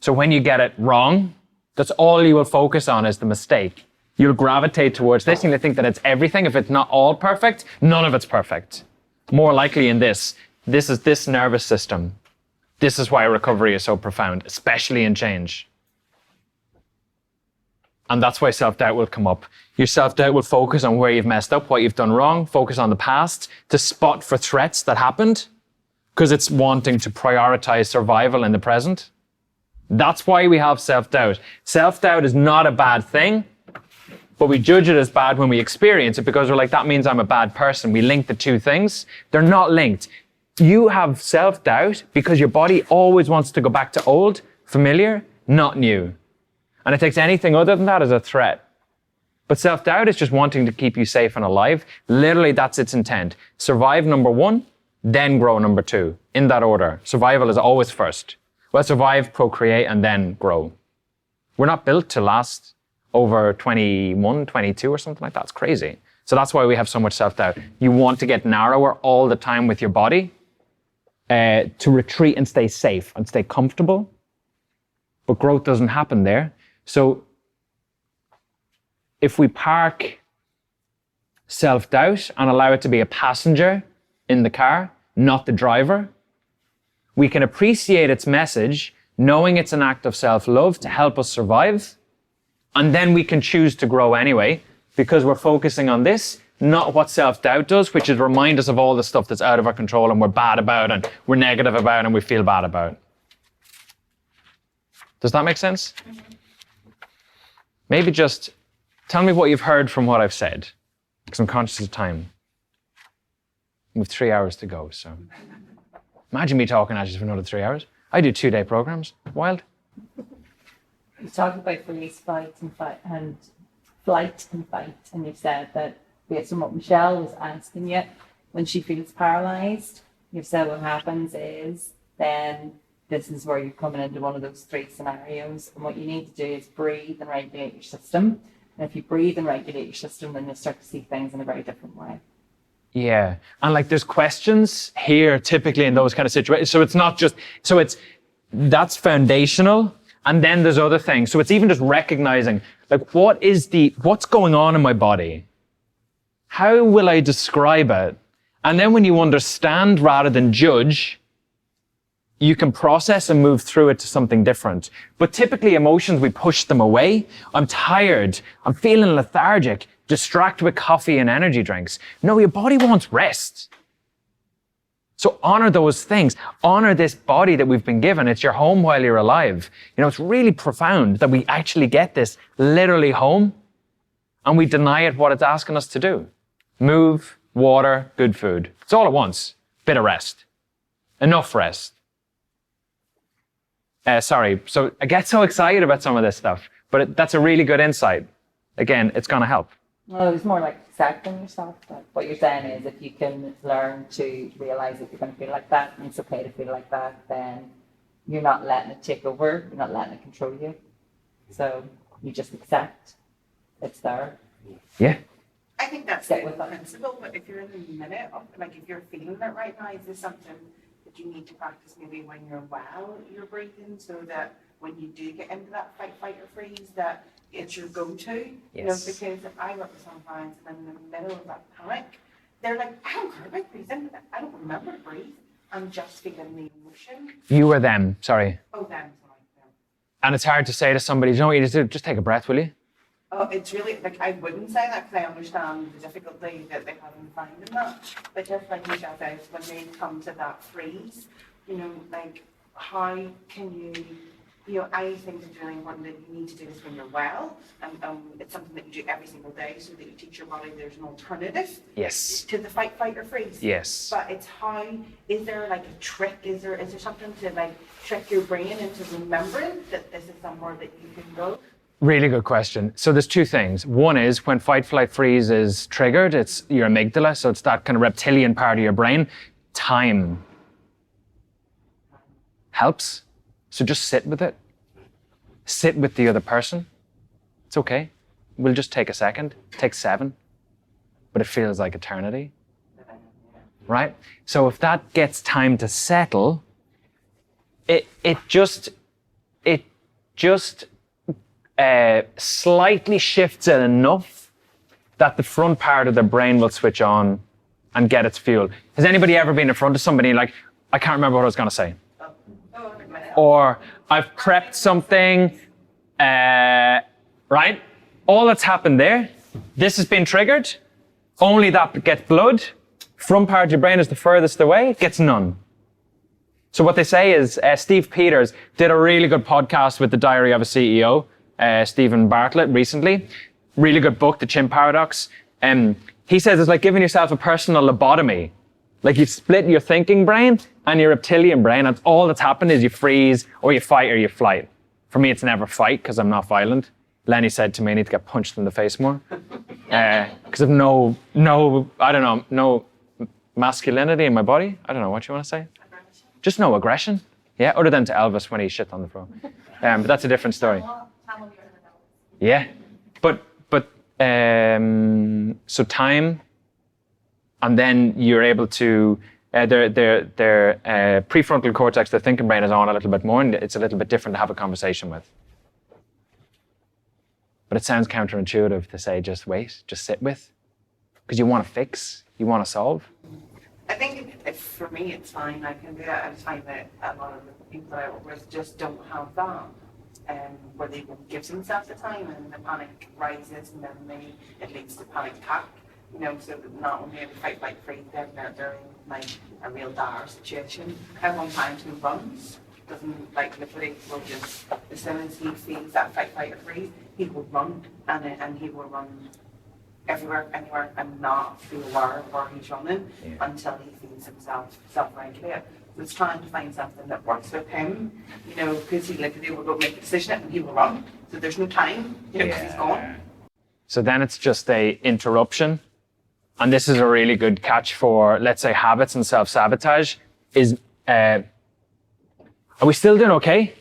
So when you get it wrong, that's all you will focus on is the mistake. You'll gravitate towards this and you'll think that it's everything. If it's not all perfect, none of it's perfect. More likely in this is this nervous system. This is why recovery is so profound, especially in change. And that's why self-doubt will come up. Your self-doubt will focus on where you've messed up, what you've done wrong, focus on the past to spot for threats that happened because it's wanting to prioritize survival in the present. That's why we have self-doubt. Self-doubt is not a bad thing, but we judge it as bad when we experience it because we're like, that means I'm a bad person. We link the two things. They're not linked. you have self-doubt because your body always wants to go back to old, familiar, not new. And it takes anything other than that as a threat. But self-doubt is just wanting to keep you safe and alive. Literally, that's its intent. Survive, number one, then grow, number two. In that order. Survival is always first. Well, survive, procreate, and then grow. We're not built to last over 21, 22 or something like that. It's crazy. So that's why we have so much self-doubt. You want to get narrower all the time with your body to retreat and stay safe and stay comfortable. But growth doesn't happen there. So if we park self-doubt and allow it to be a passenger in the car, not the driver, we can appreciate its message, knowing it's an act of self-love to help us survive, and then we can choose to grow anyway, because we're focusing on this, not what self-doubt does, which is remind us of all the stuff that's out of our control and we're bad about and we're negative about and we feel bad about. Does that make sense? Maybe just tell me what you've heard from what I've said, because I'm conscious of time. We have 3 hours to go, so. Imagine me talking at you for another 3 hours. I do 2-day programs. Wild. You talked about freeze, flight, and fight, and you said that based on what Michelle was asking you, when she feels paralyzed, you've said what happens is then this is where you're coming into one of those 3 scenarios, and what you need to do is breathe and regulate your system. And if you breathe and regulate your system, then you'll start to see things in a very different way. Yeah, and like there's questions here typically in those kind of situations. So it's not just, that's foundational. And then there's other things. So it's even just recognizing, like, what's going on in my body? How will I describe it? And then when you understand rather than judge, you can process and move through it to something different. But typically emotions, we push them away. I'm tired. I'm feeling lethargic. Distract with coffee and energy drinks. No, your body wants rest. So honor those things. Honor this body that we've been given. It's your home while you're alive. You know, it's really profound that we actually get this literally home and we deny it what it's asking us to do. Move, water, good food. It's all at once. Bit of rest. Enough rest. So I get so excited about some of this stuff, but that's a really good insight. Again, it's going to help. Well, it was more like accepting yourself. Like what you're saying is if you can learn to realize that you're going to feel like that and it's okay to feel like that, then you're not letting it take over. You're not letting it control you. So you just accept it's there. Yeah. I think that's Sit the with it. principle, but if you're in the minute of, like, if you're feeling it right now, is this something that you need to practice maybe when you're well, you're breathing, so that when you do get into that fight, flight, or freeze, that it's your go-to? You know, Yes. because I work with some clients and in the middle of that panic, they're like, I don't care about breathing, I don't remember to breathe, I'm just feeling the emotion. You or them, sorry. Oh, them, sorry. Them. And it's hard to say to somebody, you know what you need to do? Just take a breath, will you? Oh, it's really, like, I wouldn't say that because I understand the difficulty that they have in finding that. But just like Michelle says, when they come to that freeze, you know, like, how can you know, I think it's really important that you need to do this when you're well. And it's something that you do every single day so that you teach your body there's an alternative Yes. to the fight, flight, or freeze. Yes. But it's how, is there like a trick? Is there something to like trick your brain into remembering that this is somewhere that you can go? Really good question. So there's 2 things. One is when fight, flight, freeze is triggered, it's your amygdala. So it's that kind of reptilian part of your brain. Time helps. So just sit with it. Sit with the other person. It's okay. We'll just take a second. Take 7. But it feels like eternity. Right? So if that gets time to settle, it just slightly shifts it enough that the front part of the brain will switch on and get its fuel. Has anybody ever been in front of somebody like, I can't remember what I was going to say? Or I've prepped something, right? All that's happened there, this has been triggered, only that gets blood. Front part of your brain is the furthest away, gets none. So what they say is, Steve Peters did a really good podcast with the Diary of a CEO, Stephen Bartlett, recently. Really good book, The Chin Paradox. He says it's like giving yourself a personal lobotomy. Like you've split your thinking brain and your reptilian brain, and all that's happened is you freeze or you fight or you flight. For me, it's never fight because I'm not violent. Lenny said to me, I need to get punched in the face more. Because of no masculinity in my body. I don't know what you want to say. Just no aggression. Yeah, other than to Elvis when he shit on the floor. But that's a different story. Yeah, but so time, and then you're able to, their prefrontal cortex, their thinking brain is on a little bit more, and it's a little bit different to have a conversation with. But it sounds counterintuitive to say just wait, just sit with, because you want to fix, you want to solve. I think for me it's fine, I can do that. I just find that a lot of the people that I work with just don't have that. Where they will give themselves the time and the panic rises and then it leads to panic attack. You know, so that not only are they fight, flight, freeze, they're in like a real dire situation. I have one client who runs, doesn't like literally will just, as soon as he feels that fight, flight, or freeze, he will run and he will run everywhere, anywhere, and not feel aware of where he's running until he feels himself self-regulate. So it's trying to find something that works with him, you know, because he literally will go make a decision and he will run. So there's no time, you know, because he's gone. So then it's just a interruption. And this is a really good catch for, let's say, habits and self-sabotage is, are we still doing okay?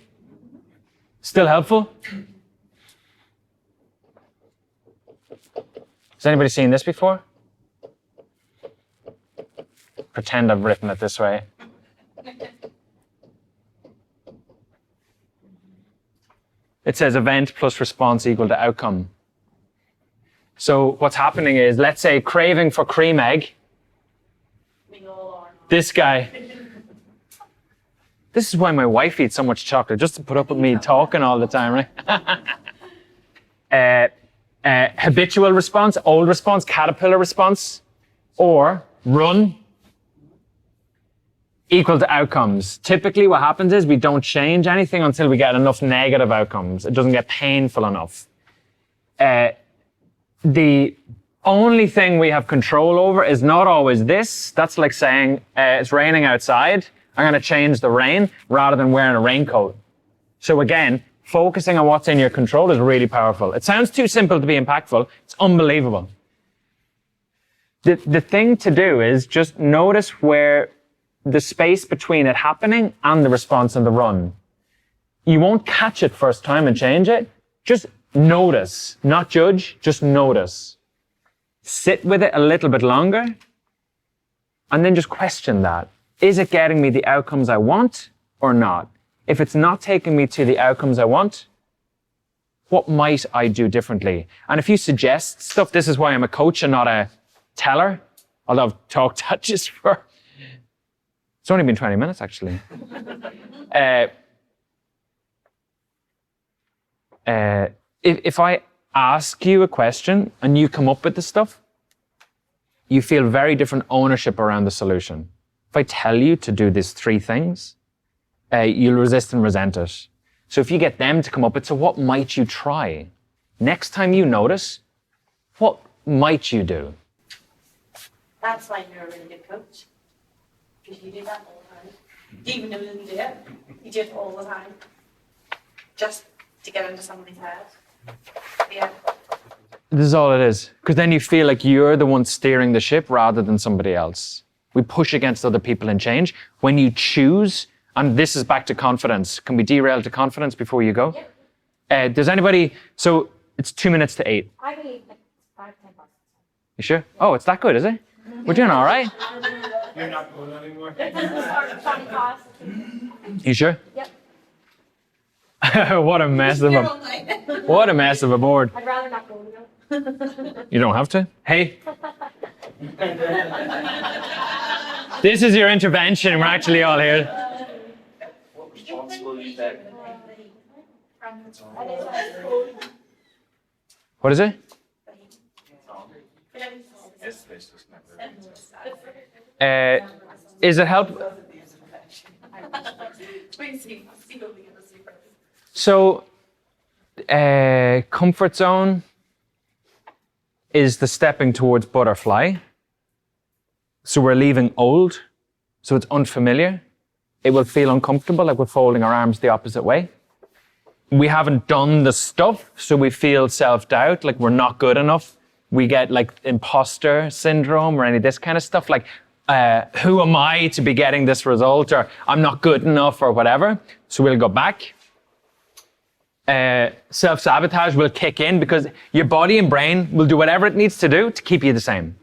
Still helpful? Has anybody seen this before? Pretend I've written it this way. It says event plus response equal to outcome. So what's happening is, let's say craving for cream egg. This guy. This is why my wife eats so much chocolate, just to put up with me talking all the time, right? Habitual response, old response, caterpillar response, or run equal to outcomes. Typically what happens is we don't change anything until we get enough negative outcomes. It doesn't get painful enough. The only thing we have control over is not always this. That's like saying, it's raining outside. I'm going to change the rain rather than wearing a raincoat. So again, focusing on what's in your control is really powerful. It sounds too simple to be impactful. It's unbelievable. The thing to do is just notice where the space between it happening and the response and the run. You won't catch it first time and change it. Just notice, not judge, just notice. Sit with it a little bit longer and then just question that. Is it getting me the outcomes I want or not? If it's not taking me to the outcomes I want, what might I do differently? And if you suggest stuff, this is why I'm a coach and not a teller, although I've talked that just for, it's only been 20 minutes actually. If I ask you a question and you come up with the stuff, you feel very different ownership around the solution. If I tell you to do these 3 things, you'll resist and resent it. So if you get them to come up with, so what might you try? Next time you notice, what might you do? That's why you're a really good coach. Because you do that all the time. Even though you didn't do it, you do it all the time. Just to get into somebody's head. Yeah. This is all it is. Because then you feel like you're the one steering the ship rather than somebody else. We push against other people and change. When you choose, and this is back to confidence. Can we derail to confidence before you go? Yeah. Does anybody, so it's 2 minutes to 8. I believe like 5, 10 bucks. You sure? Oh, it's that good, is it? We're doing all right. You're not going anymore. You sure? Yep. What a mess of a board. I'd rather not go now. You don't have to. Hey. This is your intervention. We're actually all here. What response will you take? What is it? Is it help? So, comfort zone is the stepping towards butterfly. So we're leaving old. So it's unfamiliar. It will feel uncomfortable, like we're folding our arms the opposite way. We haven't done the stuff, so we feel self-doubt, like we're not good enough. We get like imposter syndrome or any of this kind of stuff, like who am I to be getting this result, or I'm not good enough, or whatever. So we'll go back. Self-sabotage will kick in because your body and brain will do whatever it needs to do to keep you the same.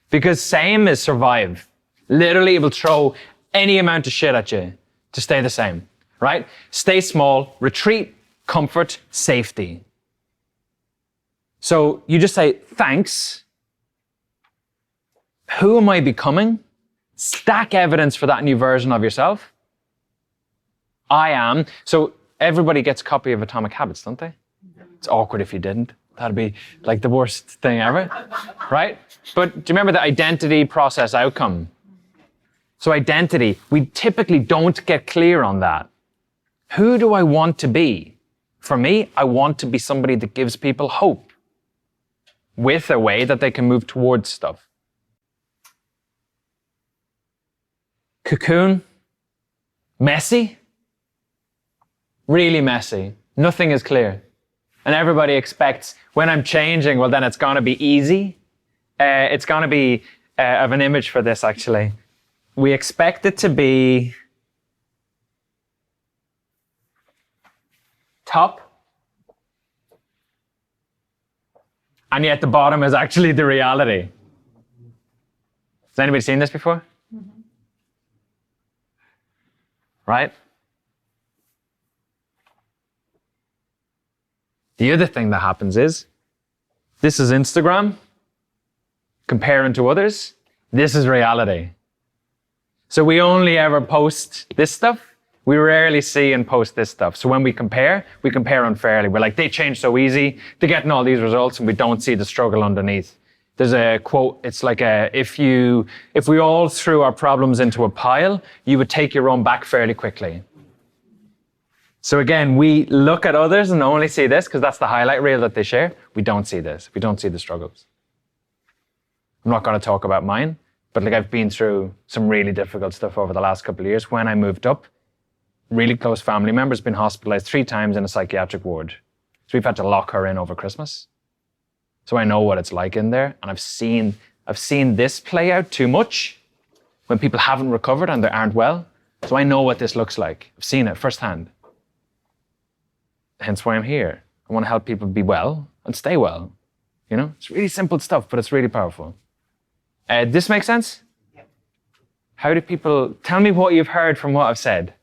Because same is survive. Literally, it will throw any amount of shit at you to stay the same, right? Stay small, retreat, comfort, safety. So you just say, thanks. Who am I becoming? Stack evidence for that new version of yourself. I am. So everybody gets a copy of Atomic Habits, don't they? It's awkward if you didn't. That'd be like the worst thing ever, right? But do you remember the identity, process, outcome? So identity, we typically don't get clear on that. Who do I want to be? For me, I want to be somebody that gives people hope with a way that they can move towards stuff. Cocoon, messy, really messy. Nothing is clear. And everybody expects when I'm changing, well, then it's going to be easy. It's going to be, I have an image for this actually. We expect it to be top, and yet the bottom is actually the reality. Has anybody seen this before? Mm-hmm. Right? The other thing that happens is, this is Instagram, comparing to others. This is reality. So we only ever post this stuff. We rarely see and post this stuff. So when we compare unfairly. We're like, they change so easy. They're getting all these results and we don't see the struggle underneath. There's a quote, it's like if we all threw our problems into a pile, you would take your own back fairly quickly. So again, we look at others and only see this because that's the highlight reel that they share. We don't see this. We don't see the struggles. I'm not going to talk about mine. But like I've been through some really difficult stuff over the last couple of years. When I moved up, really close family members been hospitalized 3 times in a psychiatric ward. So we've had to lock her in over Christmas. So I know what it's like in there. And I've seen this play out too much when people haven't recovered and they aren't well. So I know what this looks like. I've seen it firsthand. Hence why I'm here. I want to help people be well and stay well. You know, it's really simple stuff, but it's really powerful. This makes sense? Yeah. How do people, tell me what you've heard from what I've said.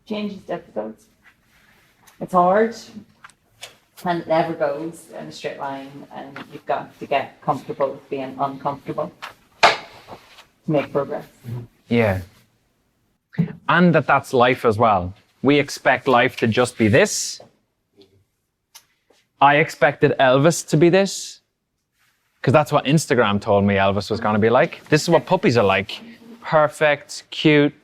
Change is difficult. It's hard. And it never goes in a straight line. And you've got to get comfortable with being uncomfortable to make progress. Yeah. And that's life as well. We expect life to just be this. I expected Elvis to be this. Because that's what Instagram told me Elvis was going to be like. This is what puppies are like. Perfect, cute,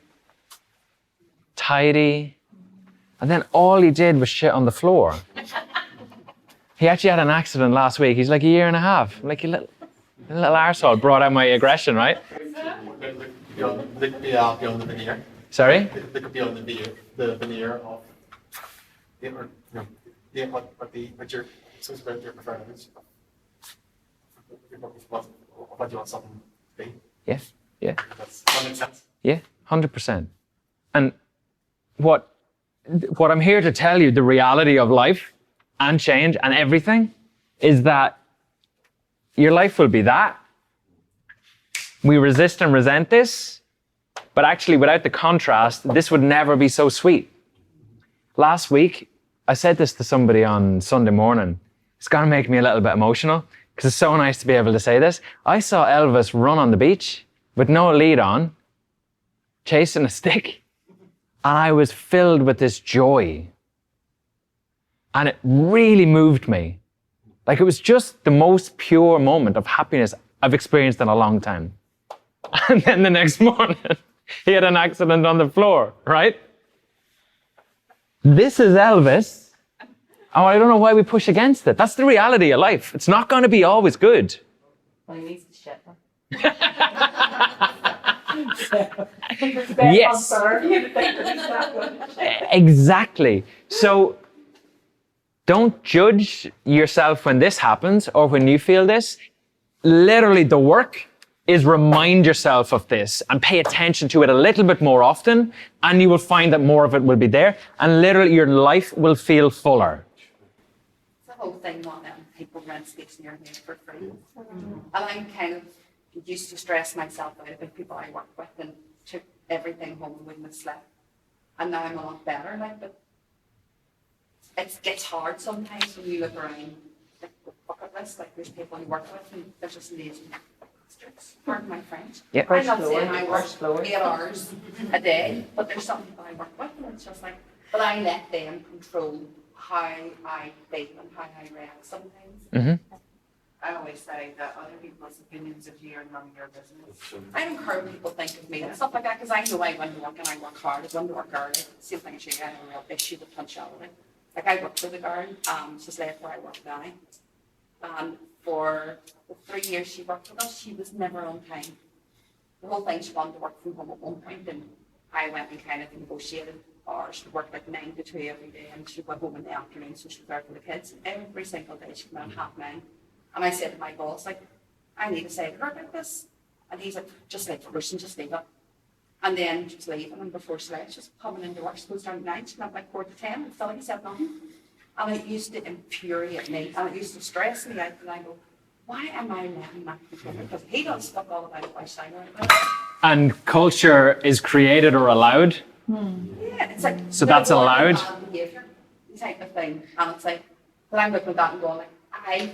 tidy. And then all he did was shit on the floor. He actually had an accident last week. He's like a year and a half. I'm like, you little arsehole. Brought out my aggression, right? Beyond the veneer. Sorry? They could be on the veneer of what your preference. What you want something to be. Yeah, yeah. That makes sense. Yeah, 100%. And what I'm here to tell you, the reality of life and change and everything, is that your life will be that. We resist and resent this, but actually without the contrast, this would never be so sweet. Last week, I said this to somebody on Sunday morning. It's going to make me a little bit emotional because it's so nice to be able to say this. I saw Elvis run on the beach with no lead on, chasing a stick, and I was filled with this joy. And it really moved me. Like it was just the most pure moment of happiness I've experienced in a long time. And then the next morning, he had an accident on the floor, right? This is Elvis. Oh, I don't know why we push against it. That's the reality of life. It's not going to be always good. Well, he needs to shit. Yes. Exactly. So don't judge yourself when this happens or when you feel this. Literally, the work is remind yourself of this and pay attention to it a little bit more often, and you will find that more of it will be there, and literally your life will feel fuller. The whole thing on people rent space in your head for free. And I'm kind of used to stress myself out about people I work with and took everything home and wouldn't have slept. And now I'm a lot better, like, but it gets hard sometimes when you look around like, the bucket list, like there's people you work with and they're just lazy bastards. Pardon my French. Yeah. I'm not saying I work 8 hours a day, but there's some people I work with and it's just like, but I let them control how I feel and how I react sometimes. Mm-hmm. I always say that other people's opinions of you are none of your business. I don't care what people think of me and stuff like that because I know I went to work and I work hard. I went to work early. Same thing as you, I have a real issue with punctuality. Like I work for the girl, she's left where I work now. And for the 3 years she worked with us, she was never on time. The whole thing, she wanted to work from home at one point and I went and kind of negotiated hours. She worked like 9 to 2 every day and she went home in the afternoon so she was there for the kids. Every single day she'd come in at 9:30. And I said to my boss, like, I need to say to her about this. And he's like, just let her, just leave it. And then she was leaving, and before she left, she was coming into work, she goes down at 9, she went like 10:15, and still he said nothing. And it used to infuriate me, and it used to stress me out, and I go, why am I letting that continue? Because he does stuff all about it by signing it. And culture is created or allowed. Yeah, it's like, So that's allowed? Behavior, type of thing. And it's like, but I'm looking at that and going, like, I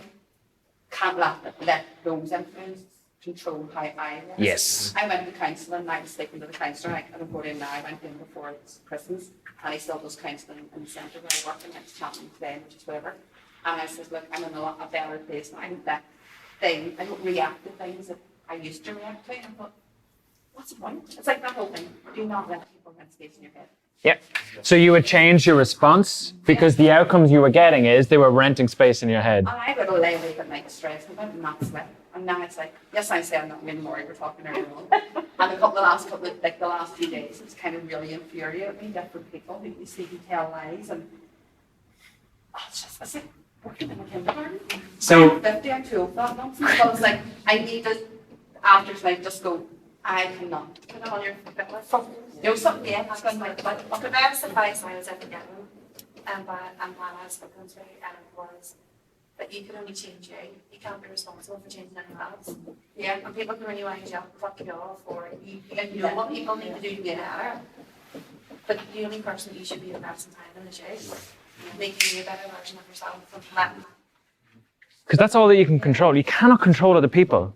can't let those influences control how I react. Yes. I went to counselling and I was speaking to the counsellor. I don't go in now. I went in before Christmas and he still does counselling in the centre where I work and it's chatting today, which is whatever. And I said, look, I'm in a better place now. I don't react to things that I used to react to. And I thought, what's the point? It's like that whole thing. Do not let people rent space in your head. Yeah. So you would change your response because the outcomes you were getting is they were renting space in your head. And I would lay awake at night stressed about it and not sleep. And now it's like, yes, I say I'm not really worried, we're talking earlier on. And the last few days, it's kind of really infuriated me, different people who you see who tell lies. And it's like, working in a kindergarten. So- I'm 50, I'm too old for that nonsense. So it's like, I need to, after tonight, just go, I cannot. Put it on your Something, yeah, that's going like, the best advice I was ever given, and by I was spoken to, and it was that you can only change you. You can't be responsible for changing anyone else. yeah, And people can really wind you up, fuck you off, or you know what people need to do to be better. But the only person you should be investing time in is you. Making you a better version of yourself and letting Because that's all that you can control. You cannot control other people.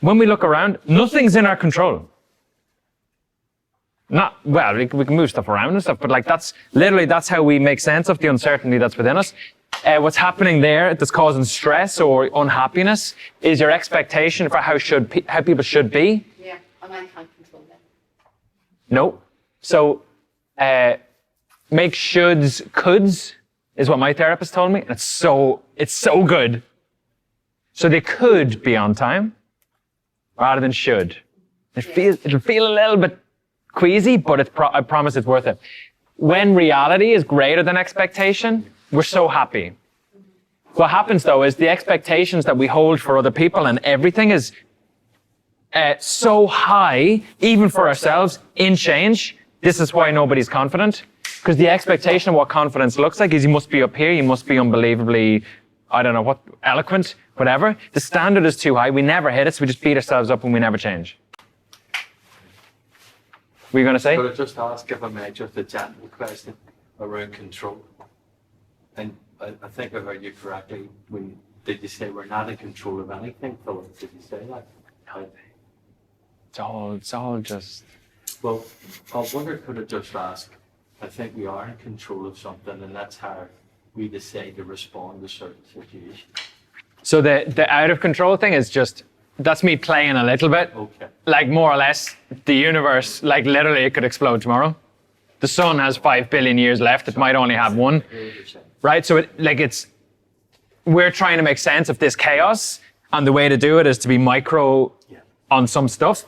When we look around, nothing's in our control. We can move stuff around and stuff, but like that's how we make sense of the uncertainty that's within us. What's happening there that's causing stress or unhappiness is your expectation for how people should be. yeah, and I can't control that. No. So make shoulds coulds is what my therapist told me, and it's so good. So they could be on time rather than should. It'll feel a little bit queasy, but I promise it's worth it. When reality is greater than expectation, we're so happy. What happens though is the expectations that we hold for other people and everything is so high, even for ourselves, in change. This is why nobody's confident. Because the expectation of what confidence looks like is you must be up here, you must be unbelievably, I don't know what, eloquent, whatever. The standard is too high. We never hit it, so we just beat ourselves up and we never change. Were you going to say? Could I just ask if I may just a general question around control? And I think I heard you correctly. Did you say we're not in control of anything, Philip? Did you say that? No. It's all just... Well, I wonder, could I just ask, I think we are in control of something, and that's how we decide to respond to certain situations. So the out of control thing is just, that's me playing a little bit. Okay. Like more or less, the universe, like literally it could explode tomorrow. The sun has 5 billion years left. It might only have one. Right? So we're trying to make sense of this chaos And the way to do it is to be micro on some stuff.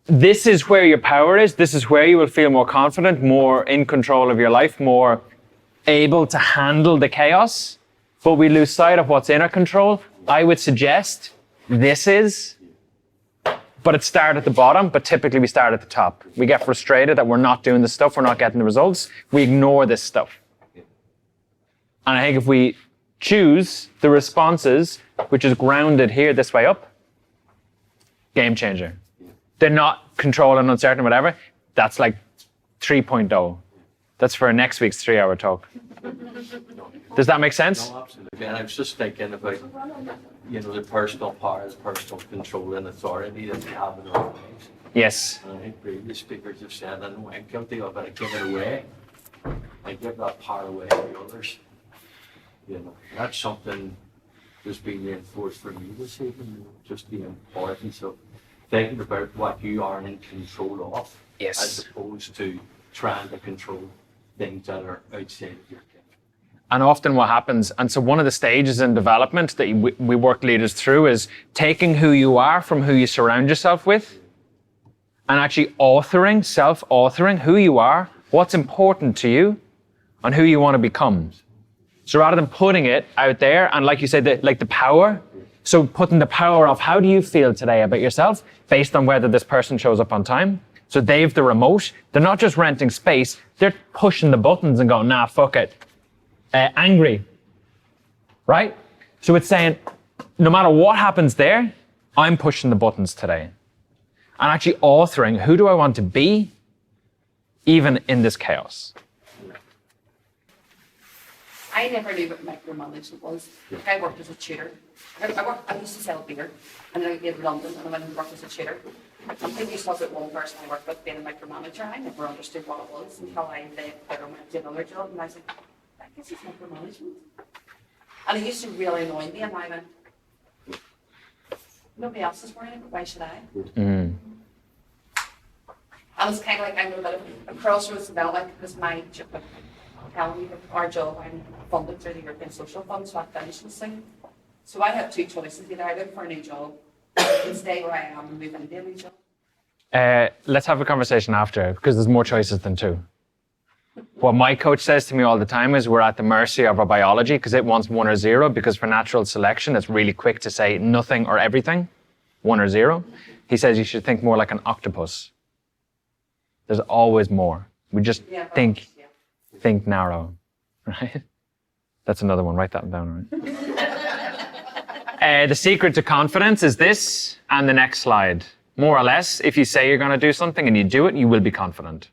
This is where your power is. This is where you will feel more confident, more in control of your life, more able to handle the chaos. But we lose sight of what's in our control. I would suggest this is, but it starts at the bottom, but typically we start at the top. We get frustrated that we're not doing the stuff, we're not getting the results. We ignore this stuff. And I think if we choose the responses, which is grounded here this way up, game changer. They're not control and uncertain, whatever. That's like 3.0. That's for next week's 3-hour talk. Does that make sense? No, absolutely. And I was just thinking about, the personal power, the personal control and authority that they have in their lives. Yes. And I think previous speakers have said, I know I'm guilty of it, I give it away. I give that power away to others. That's something that's been reinforced for me this evening, just the importance of thinking about what you are in control of, as opposed to trying to control things that are outside of your control. And often what happens, and so one of the stages in development that we work leaders through is taking who you are from who you surround yourself with and actually authoring, self-authoring who you are, what's important to you, and who you want to become. So rather than putting it out there, and like you said, the power, so putting the power of how do you feel today about yourself based on whether this person shows up on time. So they've the remote. They're not just renting space. They're pushing the buttons and going, nah, fuck it. Angry, right? So it's saying, no matter what happens there, I'm pushing the buttons today. And actually authoring, who do I want to be, even in this chaos? I never knew what micromanagement was. I worked as a tutor. I used to sell beer, and then I lived in London, and I went and worked as a tutor. And people used to talk about one person I worked with being a micromanager. I never understood what it was until I left there and went to another job, and I was like, I guess it's micromanagement. And it used to really annoy me, and I went, nobody else is worrying, but why should I? And it's kind of like I'm a bit of a crossroads development because my job, telling me that our job, I'm funded through the European Social Fund, so I finished this thing. So I have two choices: either I look for a new job, and stay where I am and move into a new job. Let's have a conversation after, because there's more choices than two. What my coach says to me all the time is we're at the mercy of our biology because it wants 1 or 0, because for natural selection, it's really quick to say nothing or everything, 1 or 0. He says you should think more like an octopus. There's always more. We just think narrow, right? That's another one, write that down, right? The secret to confidence is this, and the next slide. More or less, if you say you're going to do something and you do it, you will be confident.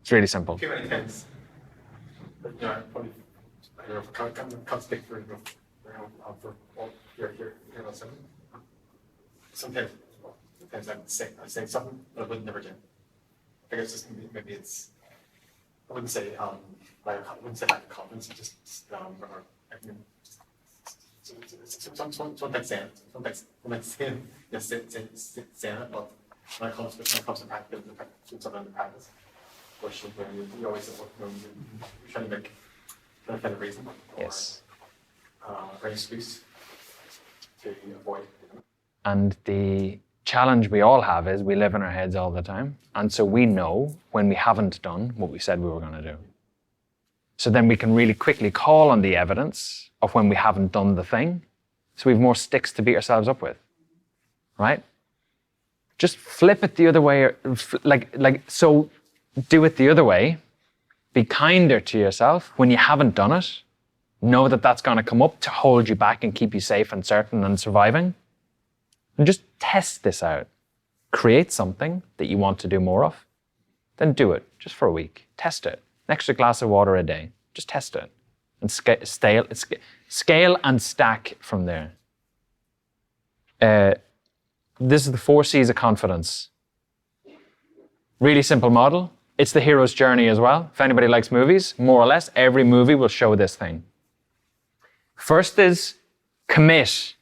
It's really simple. Too many times. But, probably, I don't know if I can't speak for all here, sometimes I'm saying something, but I would never do. I guess just maybe it's, I wouldn't say lack of confidence, just or I mean, sometimes saying it, sometimes saying it, but when it comes to practice, something in practice, which you always you're trying to find a reason or an excuse to avoid. And the challenge we all have is we live in our heads all the time. And so we know when we haven't done what we said we were going to do. So then we can really quickly call on the evidence of when we haven't done the thing. So we have more sticks to beat ourselves up with, right? Just flip it the other way. So do it the other way. Be kinder to yourself when you haven't done it. Know that that's going to come up to hold you back and keep you safe and certain and surviving. And just test this out. Create something that you want to do more of. Then do it just for a week. Test it. An extra glass of water a day. Just test it. And scale and stack from there. This is the 4 C's of confidence. Really simple model. It's the hero's journey as well. If anybody likes movies, more or less, every movie will show this thing. First is commit.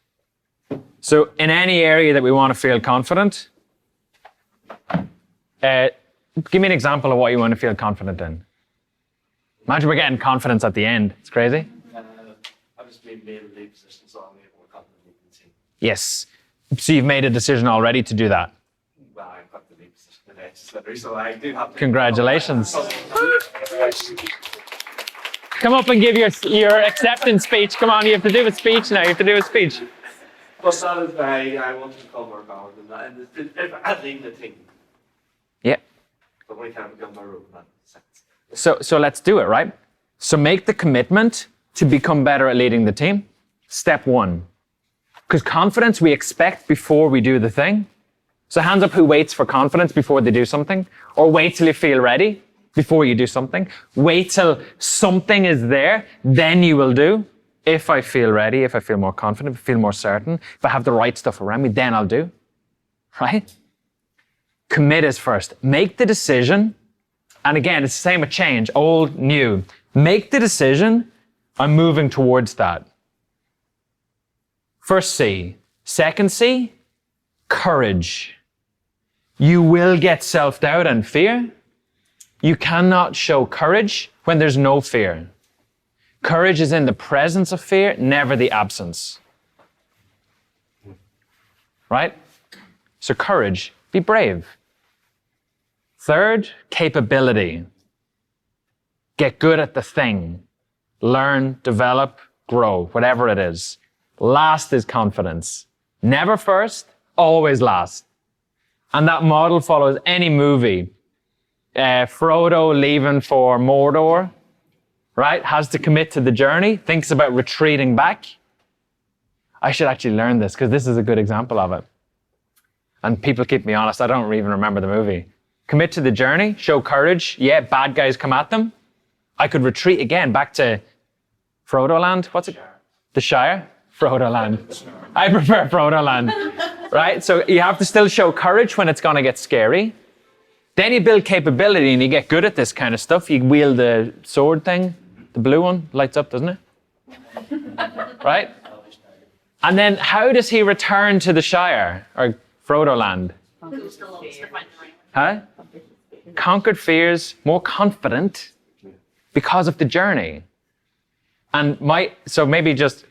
So in any area that we want to feel confident, give me an example of what you want to feel confident in. Imagine we're getting confidence at the end. It's crazy. I'm just made a lead position, so I'm able to come to the lead team. Yes. So you've made a decision already to do that. Well, I've got the lead position today, just literally, so I do have to. Congratulations. Come up and give your acceptance speech. Come on, you have to do a speech now. You have to do a speech. But that is why I want to become more powerful than that. And if I lead the team, Yeah. but when I can become my role in that sense. So let's do it, right? So make the commitment to become better at leading the team. Step one. Because confidence we expect before we do the thing. So hands up who waits for confidence before they do something, or wait till you feel ready before you do something. Wait till something is there, then you will do. If I feel ready, if I feel more confident, if I feel more certain, if I have the right stuff around me, then I'll do. Right? Commit is first. Make the decision. And again, it's the same with change, old, new. Make the decision, I'm moving towards that. First C. Second C, courage. You will get self-doubt and fear. You cannot show courage when there's no fear. Courage is in the presence of fear, never the absence. Right? So courage, be brave. Third, capability. Get good at the thing. Learn, develop, grow, whatever it is. Last is confidence. Never first, always last. And that model follows any movie. Frodo leaving for Mordor, right? Has to commit to the journey, thinks about retreating back. I should actually learn this because this is a good example of it. And people keep me honest, I don't even remember the movie. Commit to the journey, show courage. Yeah, bad guys come at them. I could retreat again back to Frodo Land. What's it? The Shire? Frodo Land. I prefer Frodo Land. Right? So you have to still show courage when it's going to get scary. Then you build capability and you get good at this kind of stuff. You wield the sword thing, the blue one, lights up, doesn't it? Right? And then how does he return to the Shire or Frodo Land? Huh? Conquered fears, more confident because of the journey. And so maybe just,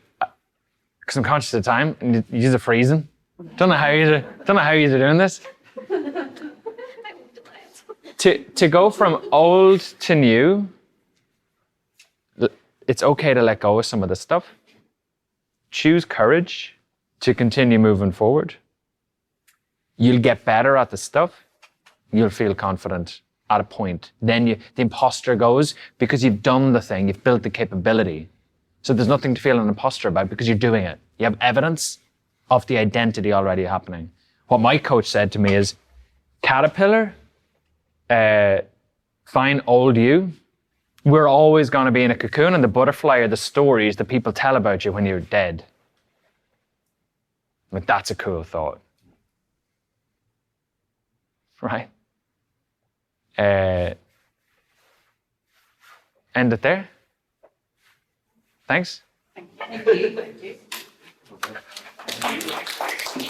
because I'm conscious of time, and you're just freezing. Don't know how you're doing this. To go from old to new, it's okay to let go of some of the stuff. Choose courage to continue moving forward. You'll get better at the stuff. You'll feel confident at a point. Then the imposter goes because you've done the thing, you've built the capability. So there's nothing to feel an imposter about because you're doing it. You have evidence of the identity already happening. What my coach said to me is, caterpillar, fine old you, we're always going to be in a cocoon, and the butterfly are the stories that people tell about you when you're dead. Like, that's a cool thought. Right? End it there. Thanks. Thank you. Thank you. Okay.